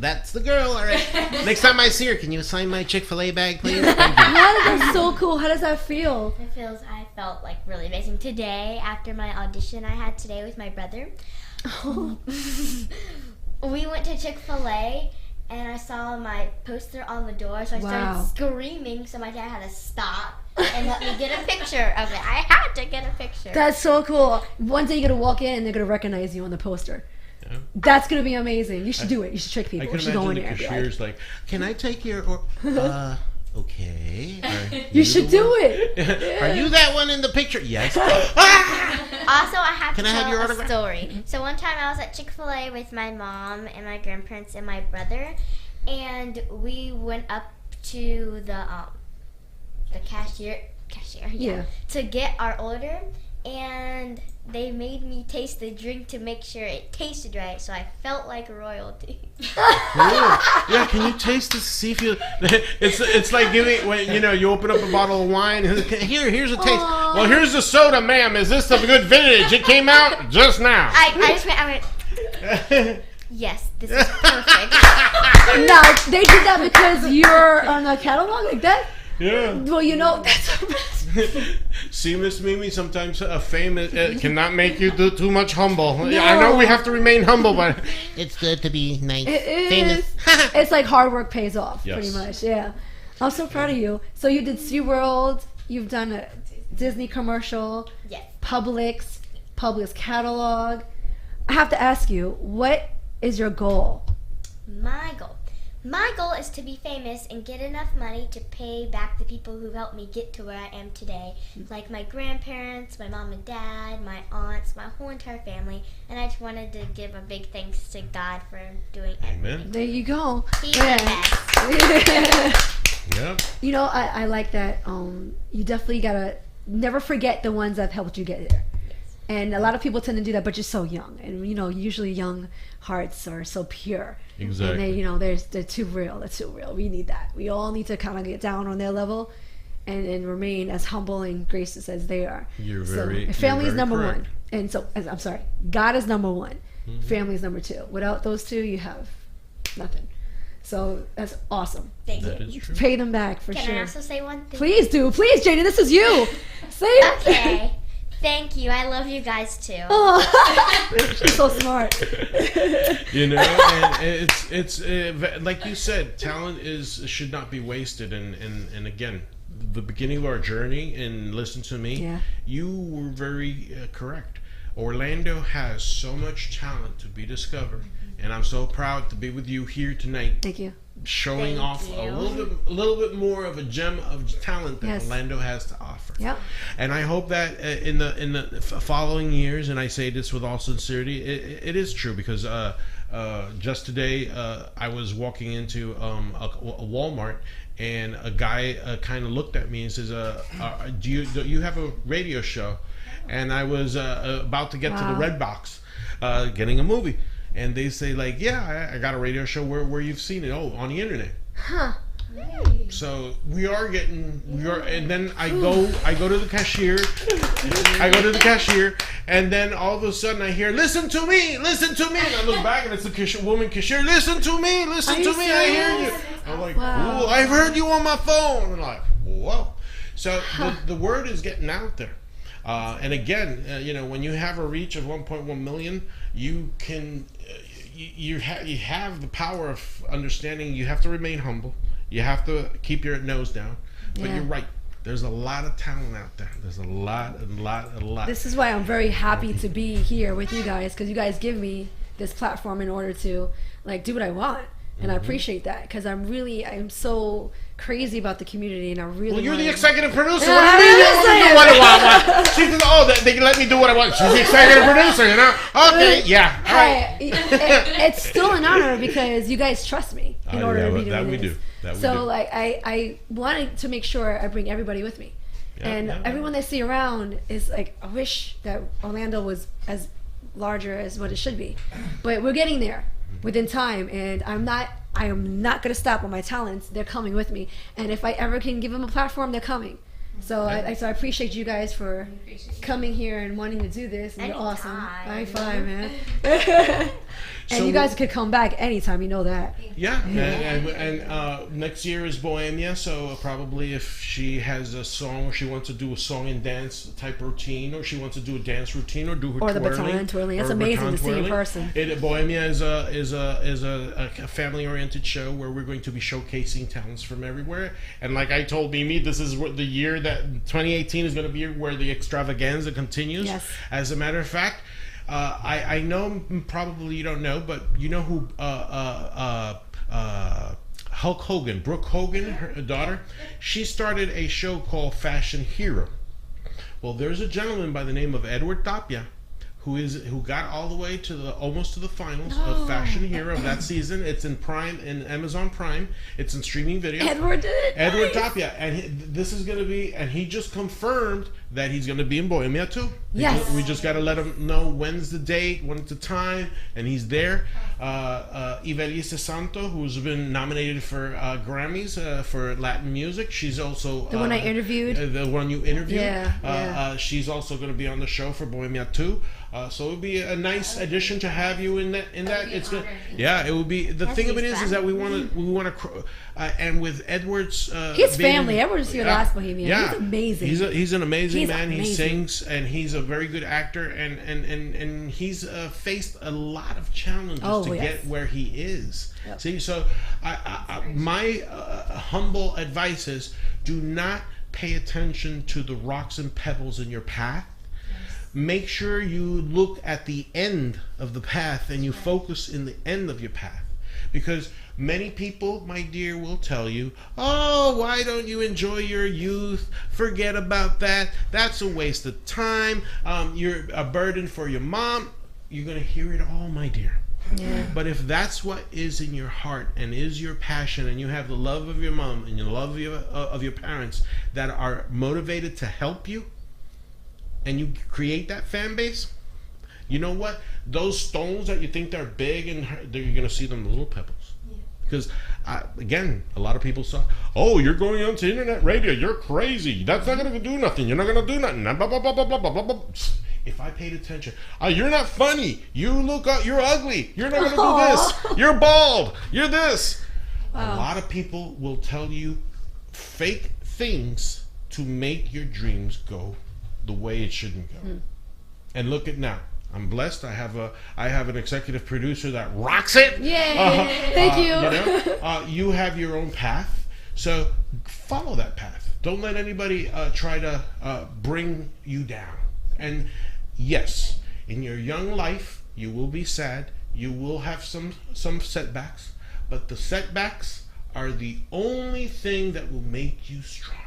that's the girl. All right. Next time I see her, can you sign my Chick-fil-A bag, please? Thank you. That's so cool. How does that feel? I felt like really amazing today after my audition I had today with my brother. We went to Chick-fil-A and I saw my poster on the door, so I started screaming, so my dad had to stop and let me get a picture of it. I had to get a picture. That's so cool. One day you're gonna walk in and they're gonna recognize you on the poster. Yeah. That's gonna be amazing. You should do it. You should trick people. I can You should go in imagine the there and be cashier's like, Can I take your okay. you should do it. Are you that one in the picture? Yes. Also, I have Can to I have tell your a autograph? story. So one time I was at Chick-fil-A with my mom and my grandparents and my brother, and we went up to the cashier to get our order, and they made me taste the drink to make sure it tasted right, so I felt like royalty. yeah, can you taste this? See if you. It's like giving when you open up a bottle of wine. Here's a taste. Aww. Well, here's the soda, ma'am. Is this a good vintage? It came out just now. I went. Yes, this is perfect. No, they did that because you're on a catalog like that. Yeah. Well, that's See, Miss Mimi, sometimes fame cannot make you do too much humble. No. I know we have to remain humble, but It's good to be nice. it is. Famous. It's like hard work pays off, Yes. pretty much. Yeah. I'm so proud of you. So you did STEWARD. You've done a Disney commercial. Yes. Publix catalog. I have to ask you, what is your goal? My goal is to be famous and get enough money to pay back the people who helped me get to where I am today. Like my grandparents, my mom and dad, my aunts, my whole entire family. And I just wanted to give a big thanks to God for doing everything. Amen. There you go. He's the best. Yep. I like that. You definitely gotta never forget the ones that have helped you get there. And a lot of people tend to do that, but you're so young, and usually young hearts are so pure. Exactly. And they're too real. They're too real. We need that. We all need to kind of get down on their level, and remain as humble and gracious as they are. You're So, very. family you're is very number correct. one, and so I'm sorry. God is number one. Family is number two. Without those two, you have nothing. So that's awesome. Thank That you. is true. Pay them back for Can sure. I also say one thing? Please do. Please, Jaden, this is you. Say it. Okay. Thank you. I love you guys too. Oh, she's so smart. And it's like you said, talent should not be wasted. And again, the beginning of our journey, and listen to me, Yeah. you were very correct. Orlando has so much talent to be discovered, and I'm so proud to be with you here tonight. Thank you. showing Thank off you. a little bit more of a gem of talent that Yes. Orlando has to offer. Yep. And I hope that in the following years, and I say this with all sincerity, it is true, because just today I was walking into a Walmart, and a guy kind of looked at me and says, do you have a radio show? And I was about to get to the red box, getting a movie, and they say, like, yeah, I got a radio show. Where you've seen it? Oh, on the internet. Huh. So we are, and then I go to the cashier. I go to the cashier, and then all of a sudden I hear, "Listen to me, listen to me." And I look back, and it's the woman cashier. "Listen to me, listen to me. I hear you." I'm like, Wow. "Ooh, I've heard you on my phone." And I'm like, "Whoa!" So the word is getting out there. And again, when you have a reach of 1.1 million, you can, you have the power of understanding. You have to remain humble. You have to keep your nose down. But Yeah. you're right. There's a lot of talent out there. There's a lot. This is why I'm very happy to be here with you guys, because you guys give me this platform in order to do what I want, and I appreciate that, because I'm so crazy about the community, and I really. Well, you're the wanna- executive producer. Yeah, What do you mean? I'm You saying. do what I want. She says, "Oh, they let me do what I want." She's the executive producer, Okay, yeah, all right. It's still an honor because you guys trust me in Oh, order yeah, to be that doing we this. do. That we So do. I wanted to make sure I bring everybody with me, and yeah. everyone I see around is like, I wish that Orlando was as larger as what it should be, but we're getting there within time, and I am not going to stop on my talents. They're coming with me, and if I ever can give them a platform, they're coming. So I appreciate you guys for coming here and wanting to do this. And you're awesome. Anytime. High five, man. And So you guys could come back anytime. You know that. Yeah, and next year is Bohemia, so probably if she has a song, or she wants to do a song and dance type routine, or she wants to do a dance routine, or do her Or the twirling, baton twirling. It's or amazing baton to see in twirling. person. Bohemia is a family-oriented show where we're going to be showcasing talents from everywhere. And like I told Mimi, this is what the year that 2018 is going to be where the extravaganza continues. Yes. As a matter of fact, I know probably you don't know, but you know who Hulk Hogan, Brooke Hogan, her daughter, she started a show called Fashion Hero. Well, there's a gentleman by the name of Edward Tapia who got all the way to almost to the finals of Fashion Hero of that season. It's in Prime, in Amazon Prime. It's in streaming video. Edward did it. Edward Nice. Tapia, and this is going to be, and he just confirmed that he's going to be in Bohemia too. Yes. We just got to let him know when's the date, when's the time, and he's there. Ivelice Santo, who's been nominated for Grammys for Latin music. She's also The one I interviewed. The one you interviewed. Yeah. She's also going to be on the show for Bohemia too. So it would be a nice addition to have you in that. It's good. Yeah, it would be. The thing of it is that we want to, and with Edward's, His being- family. Edward's your last Bohemian. Yeah, He's amazing. He's an amazing He's man. He amazing. sings, and he's a very good actor, and he's faced a lot of challenges to yes. get where he is. Yep. See, so my humble advice is: do not pay attention to the rocks and pebbles in your path. Make sure you look at the end of the path and you focus in the end of your path. Because many people, my dear, will tell you, "Oh, why don't you enjoy your youth? Forget about that. That's a waste of time. You're a burden for your mom." You're going to hear it all, my dear. Yeah. But if that's what is in your heart and is your passion, and you have the love of your mom and the love of your parents that are motivated to help you, and you create that fan base, you know what? Those stones that you think they're big, and you're going to see them little pebbles. Because, again, a lot of people say, "Oh, you're going on to internet radio. You're crazy. That's not going to do nothing. You're not going to do nothing." Blah, blah, blah, blah, blah, blah, blah, blah. If I paid attention, you're not funny. You look, you're ugly. You're not going to do this. You're bald. You're this. A lot of people will tell you fake things to make your dreams go the way it shouldn't go. And look at now. I'm blessed. I have an executive producer that rocks it. Yay! Thank you. You have your own path, so follow that path. Don't let anybody try to bring you down. And yes, in your young life, you will be sad. You will have some setbacks, but the setbacks are the only thing that will make you stronger.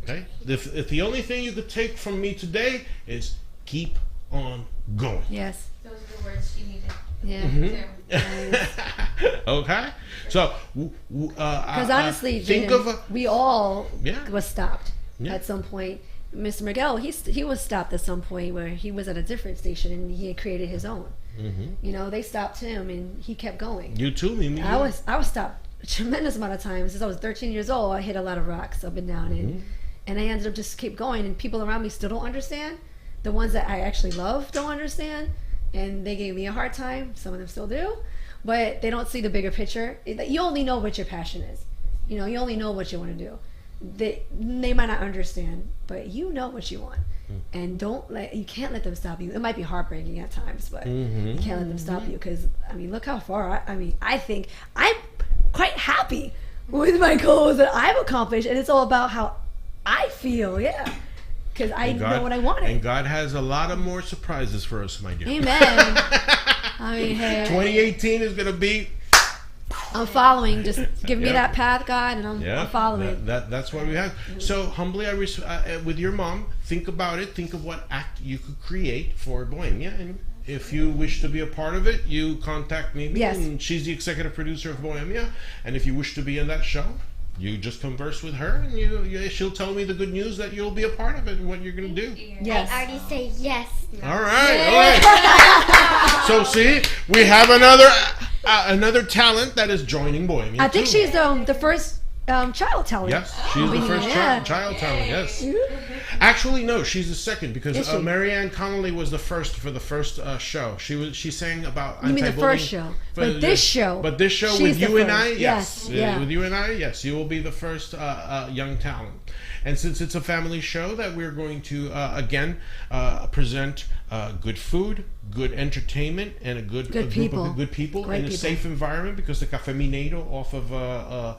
Okay? If the only thing you could take from me today is keep on going. Yes. Those are the words she needed. Yeah. Okay? So, Because honestly, think Jaden, of we all Yeah. was stopped Yeah. at some point. Mr. Miguel, he was stopped at some point where he was at a different station and he had created his own. You know, they stopped him and he kept going. You too, Mimi. I was stopped a tremendous amount of times since I was 13 years old. I hit a lot of rocks up and down, and I ended up just keep going. And people around me still don't understand. The ones that I actually love don't understand, and they gave me a hard time. Some of them still do, but they don't see the bigger picture. You only know what your passion is. You know, you only know what you want to do. They might not understand, but you know what you want. And you can't let them stop you. It might be heartbreaking at times, but you can't let them stop you, because I mean, look how far I think I'm quite happy with my goals that I've accomplished, and it's all about how I feel, because I know what I wanted. And God has a lot of more surprises for us, my dear. Amen. I mean, hey, 2018 is gonna be. I'm following. Just give me Yeah. that path, God, and I'm following. That's what we have. So humbly, with your mom, think about it. Think of what act you could create for Bohemia, and if you wish to be a part of it, you contact Mimi. Yes. And she's the executive producer of Bohemia. And if you wish to be in that show, you just converse with her, and she'll tell me the good news that you'll be a part of it and what you're gonna do. Yes. I already say yes. All right. So see, we have another talent that is joining Bohemia. I think too. she's the first child talent. Yes, she's the first child talent. Yes. Actually, no, she's the second, because Is she? Marianne Connolly was the first for the first show. She sang about. You mean the anti-bullying. first show? But this show. But this show she's with the you and first. I, yes. Yeah. With you and I, yes, you will be the first young talent. And since it's a family show, that we're going to again present good food, good entertainment, and a group people. of good people Great in a people. safe environment, because the Cafe Mineiro off of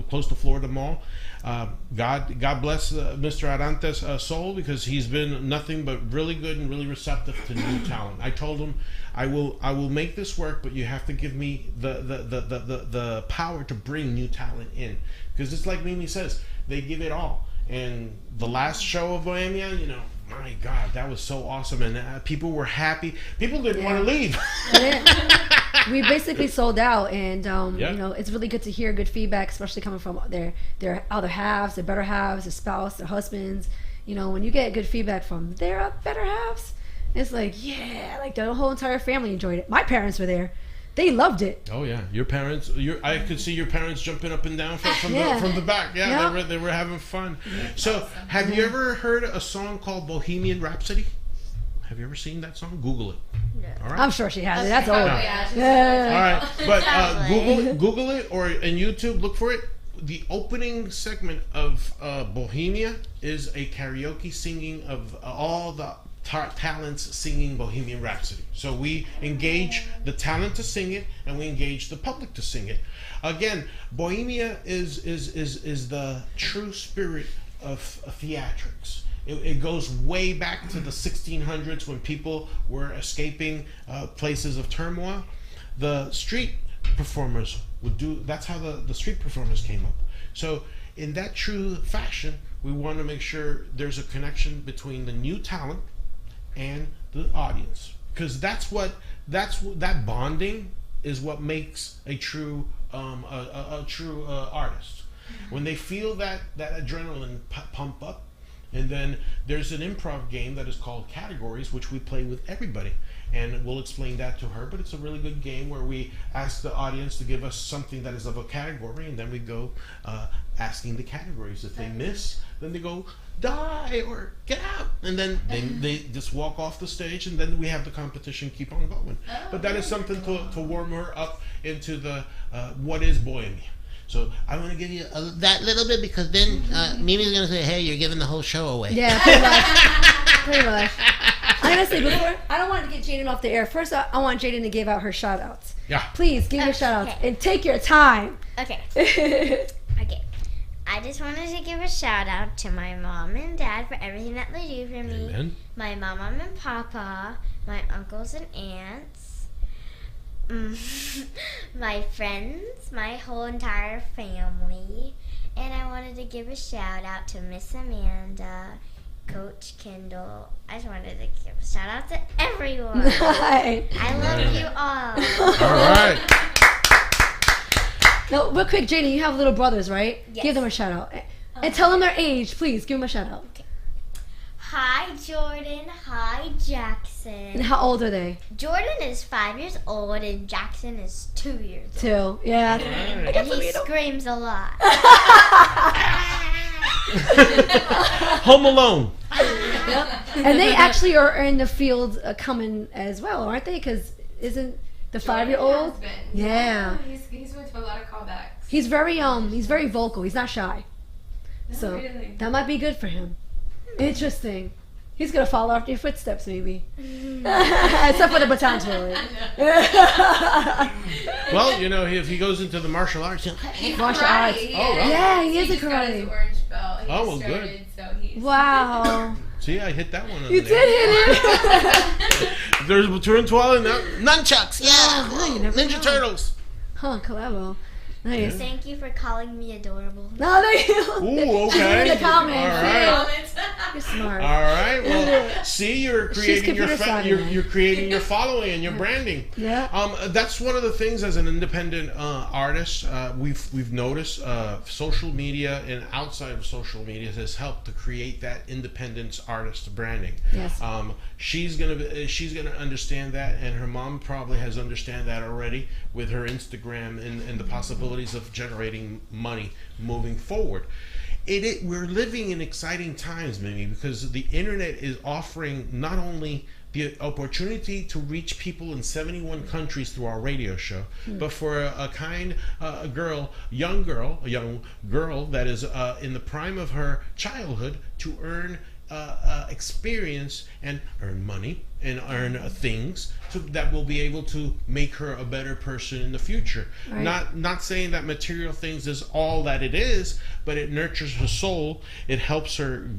close to Florida Mall. God bless Mr. Arantes' soul, because he's been nothing but really good and really receptive to new talent. I told him, I will make this work, but you have to give me the power to bring new talent in, because it's like Mimi says, they give it all. And the last show of Bohemia, my God, that was so awesome, and people were happy. People didn't want to leave. We basically sold out, and Yeah. it's really good to hear good feedback, especially coming from their other halves, their better halves, their spouse, their husbands. When you get good feedback from their better halves, it's like, like the whole entire family enjoyed it. My parents were there. They loved it. Oh yeah, your parents. I could see your parents jumping up and down from the back. Yeah. They were having fun. So, have you ever heard a song called Bohemian Rhapsody? Have you ever seen that song? Google it. All right. I'm sure she has it. That's old. All right, but Google it, or in YouTube, look for it. The opening segment of Bohemia is a karaoke singing of all the talents singing Bohemian Rhapsody. So we engage the talent to sing it, and we engage the public to sing it. Again, Bohemia is the true spirit of theatrics. It goes way back to the 1600s, when people were escaping places of turmoil. The street performers would do. That's how the street performers came up. So in that true fashion, we want to make sure there's a connection between the new talent and the audience, because that bonding is what makes a true artist. When they feel that adrenaline pump up. And then there's an improv game that is called Categories, which we play with everybody. And we'll explain that to her, but it's a really good game where we ask the audience to give us something that is of a category, and then we go asking the categories. If they miss, then they go, die or get out. And then they just walk off the stage, and then we have the competition keep on going. But that is something to warm her up into the what is Bohemia. So I want to give you that little bit, because then Mimi's going to say, hey, you're giving the whole show away. Yeah, pretty much. Honestly, before, I don't want to get Jaden off the air. First, I want Jaden to give out her shout-outs. Yeah. Please, give your shout-outs. And take your time. Okay. Okay. I just wanted to give a shout-out to my mom and dad for everything that they do for me. Amen. My mom and papa, my uncles and aunts. my friends, my whole entire family, and I wanted to give a shout out to Miss Amanda, Coach Kendall. I just wanted to give a shout out to everyone. Nice. I love you all. All right. Now, real quick, Jaden, you have little brothers, right? Yes. Give them a shout out. And tell them their age, please. Give them a shout out. Hi, Jordan. Hi, Jackson. And how old are they? Jordan is 5 years old and Jackson is 2 years old. 2. Yeah. And he screams a lot. Home Alone. Yep. And they actually are in the field coming as well, aren't they? Because isn't the 5-year-old? Has been. Yeah. He's went to a lot of callbacks. He's very vocal. He's not shy. So Really? that might be good for him. Interesting. He's gonna follow after your footsteps, maybe. Except for the baton twirling. Well, you know, if he goes into the martial arts, He's Martial karate. arts. Oh, wow. Yeah, he is a just got his karate. orange belt. He Oh, well, started, good. So he's Wow. see, I hit that one. On You the did nail. hit it. There's between 12 and Nunchucks, yeah. Oh, you never Ninja know. Turtles. Huh, clever. Nice. Thank you for calling me adorable. No, thank you. Ooh, She's okay. in the comments. All right. comments. You're smart. All right. Well, see, you're She's creating your computer savvy, you're, man. you're creating your following and your branding. Yeah. That's one of the things as an independent artist we've noticed. Social media and outside of social media has helped to create that independence artist branding. Yes. She's gonna understand that, and her mom probably has understand that already with her Instagram and the possibilities of generating money moving forward. We're living in exciting times, Mimi, because the internet is offering not only the opportunity to reach people in 71 countries through our radio show, but for a young girl that is in the prime of her childhood to earn experience and earn money and earn things that will be able to make her a better person in the future. Right. Not saying that material things is all that it is, but it nurtures her soul. It helps her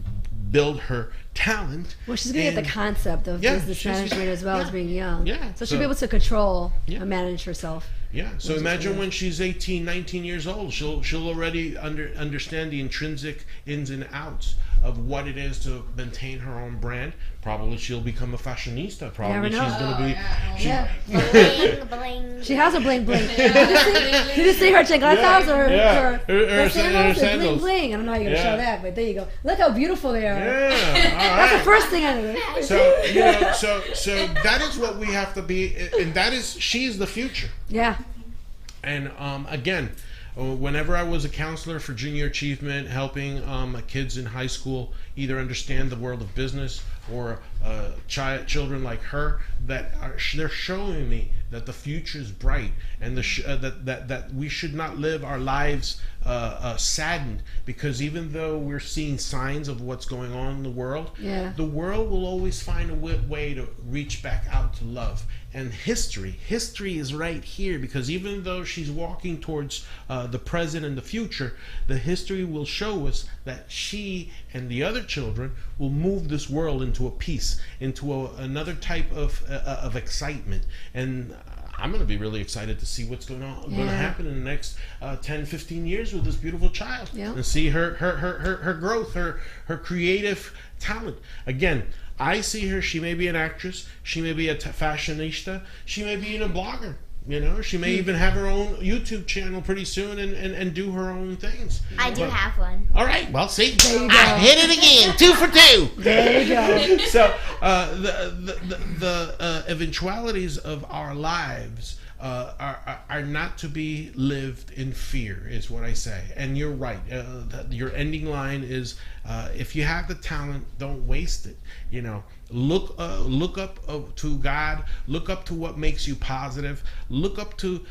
build her talent. Well, she's gonna get the concept of business management as well as being young. Yeah. So she'll be able to control Yeah. and manage herself. Yeah. So imagine when she's 18, 19 years old, she'll already understand the intrinsic ins and outs of what it is to maintain her own brand. Probably she'll become a fashionista. Probably never know. she's gonna be. Yeah. Bling, bling. She has a bling bling. Did you see her chancletas or Yeah. her sandals? They're sandals. Bling bling. I don't know how you're gonna Yeah. show that, but there you go. Look how beautiful they are. Yeah. All That's the right. first thing I knew. So you know, so that is what we have to be, and that is she's the future. Yeah. And again, whenever I was a counselor for junior achievement, helping kids in high school either understand the world of business or children like her, they're showing me that the future is bright, and that we should not live our lives saddened, because even though we're seeing signs of what's going on in the world, the world will always find a way to reach back out to love. And history is right here, because even though she's walking towards the present and the future, the history will show us that she and the other children will move this world into a peace, into another type of excitement. And I'm going to be really excited to see what's going to happen in the next 10, 15 years with this beautiful child, and see her growth, her creative talent. Again, I see her. She may be an actress. She may be a fashionista. She may be a blogger. You know, she may even have her own YouTube channel pretty soon and do her own things. I do have one. All right. Well, see, There you go. I hit it again. 2 for 2. There you go. So the eventualities of our lives are not to be lived in fear, is what I say. And you're right. Your ending line is, if you have the talent, don't waste it. You know, look up to God. Look up to what makes you positive. Look up to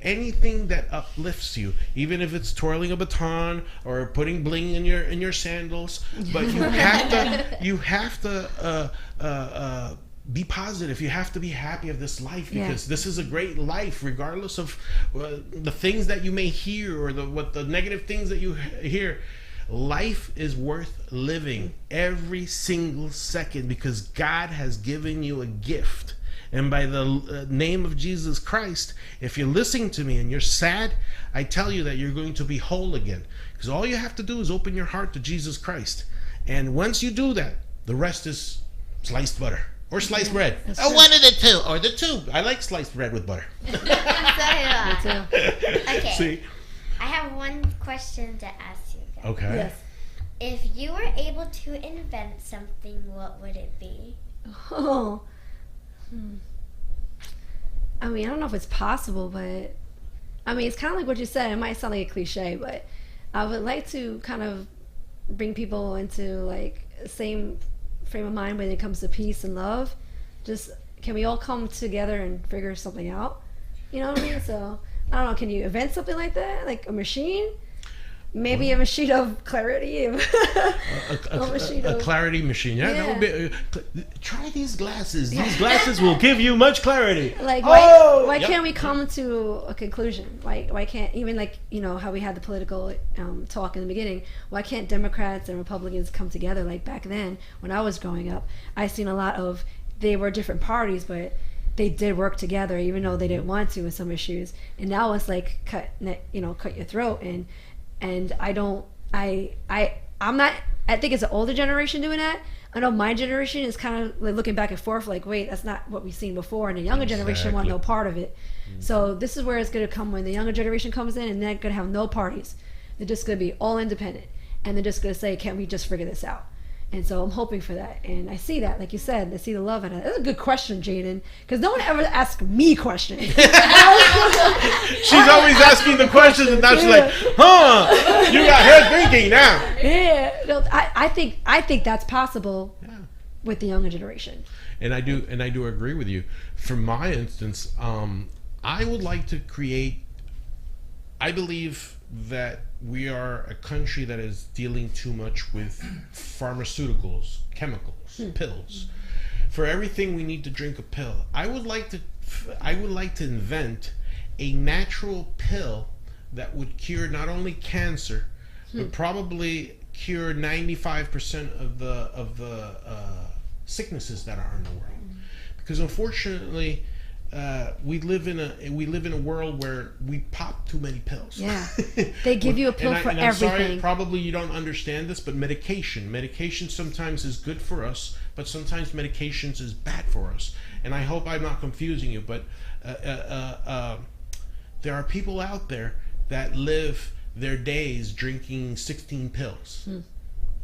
anything that uplifts you, even if it's twirling a baton or putting bling in your sandals. But you have to be positive. You have to be happy of this life, because this is a great life, regardless of the things that you may hear or the negative things that you hear. Life is worth living every single second, because God has given you a gift, and by the name of Jesus Christ, if you're listening to me and you're sad, I tell you that you're going to be whole again. Because all you have to do is open your heart to Jesus Christ. And once you do that, the rest is sliced butter or sliced bread. One of the two, or the two. I like sliced bread with butter. So, okay. See? I have one question to ask you guys. Okay. Yes. If you were able to invent something, what would it be? Oh. I mean, I don't know if it's possible, but I mean, it's kind of like what you said. It might sound like a cliche, but I would like to kind of bring people into like the same frame of mind when it comes to peace and love. Just can we all come together and figure something out? You know what I mean? So I don't know. Can you invent something like that, like a machine? Maybe a machine of clarity. A clarity machine. Yeah, that would be. Try these glasses. These glasses will give you much clarity. Like, why can't we come to a conclusion? Why can't, even like, you know, how we had the political talk in the beginning, why can't Democrats and Republicans come together? Like back then, when I was growing up, I seen a lot of, they were different parties, but they did work together, even though they didn't want to in some issues. And now it's like cut your throat. And I'm not, I think it's an older generation doing that. I know my generation is kind of like looking back and forth like, wait, that's not what we've seen before. And the younger generation want no part of it. So this is where it's going to come when the younger generation comes in, and they're going to have no parties. They're just going to be all independent. And they're just going to say, can't we just figure this out? And so I'm hoping for that. And I see that, like you said, I see the love in it. That's a good question, Jaden, because no one ever asks me questions. She's always asking the questions, and now she's like, huh, you got her thinking now. Yeah, no, I think that's possible with the younger generation. And I do agree with you. For my instance, I would like to create, I believe that we are a country that is dealing too much with pharmaceuticals, chemicals, pills. For everything we need to drink a pill. I would like to invent a natural pill that would cure not only cancer, but probably cure 95% of the sicknesses that are in the world. Because unfortunately, we live in a world where we pop too many pills. Yeah, they give you a pill for I'm everything. sorry, probably you don't understand this, but medication sometimes is good for us, but sometimes medications is bad for us. And I hope I'm not confusing you, but there are people out there that live their days drinking 16 pills,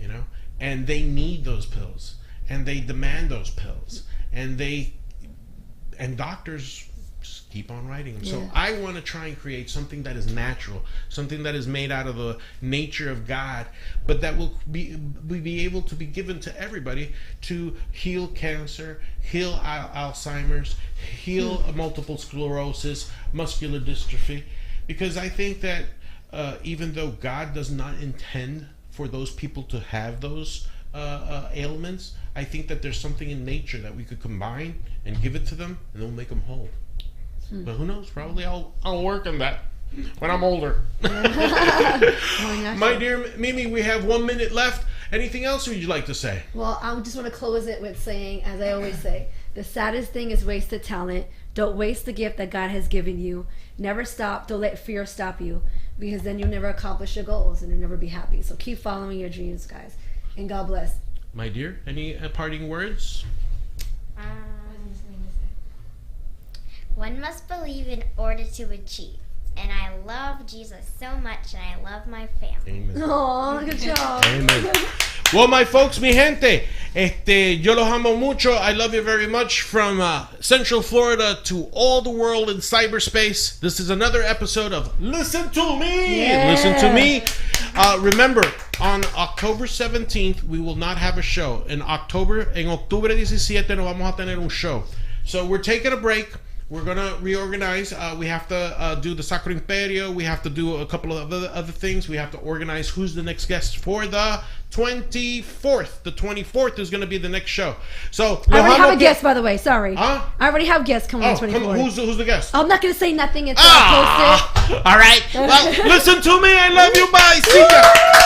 you know, and they need those pills, and they demand those pills, and doctors just keep on writing them. So I want to try and create something that is natural, something that is made out of the nature of God, but that will be able to be given to everybody to heal cancer, heal Alzheimer's, heal multiple sclerosis, muscular dystrophy. Because I think that even though God does not intend for those people to have those ailments, I think that there's something in nature that we could combine and give it to them, and it'll make them whole. But who knows? Probably I'll work on that when I'm older. My dear Mimi, we have 1 minute left. Anything else would you like to say? Well, I just want to close it with saying, as I always say, the saddest thing is wasted talent. Don't waste the gift that God has given you. Never stop. Don't let fear stop you, because then you'll never accomplish your goals and you'll never be happy. So keep following your dreams, guys. And God bless. My dear, any parting words? One must believe in order to achieve. And I love Jesus so much, and I love my family. Amen. Oh, good job. Amen. Well, my folks, mi gente, yo los amo mucho. I love you very much from Central Florida to all the world in cyberspace. This is another episode of Listen to Me. Yeah. Listen to me. Remember, on October 17th, we will not have a show. En octubre 17 no vamos a tener un show. So we're taking a break. We're going to reorganize. We have to do the Sacro Imperio. We have to do a couple of other things. We have to organize who's the next guest for the 24th. The 24th is going to be the next show. So I already have a guest, by the way. Sorry. Huh? I already have guests coming on the 24th. Who's the guest? I'm not going to say nothing until I post it. All right. Well, listen to me. I love you. Bye. See ya.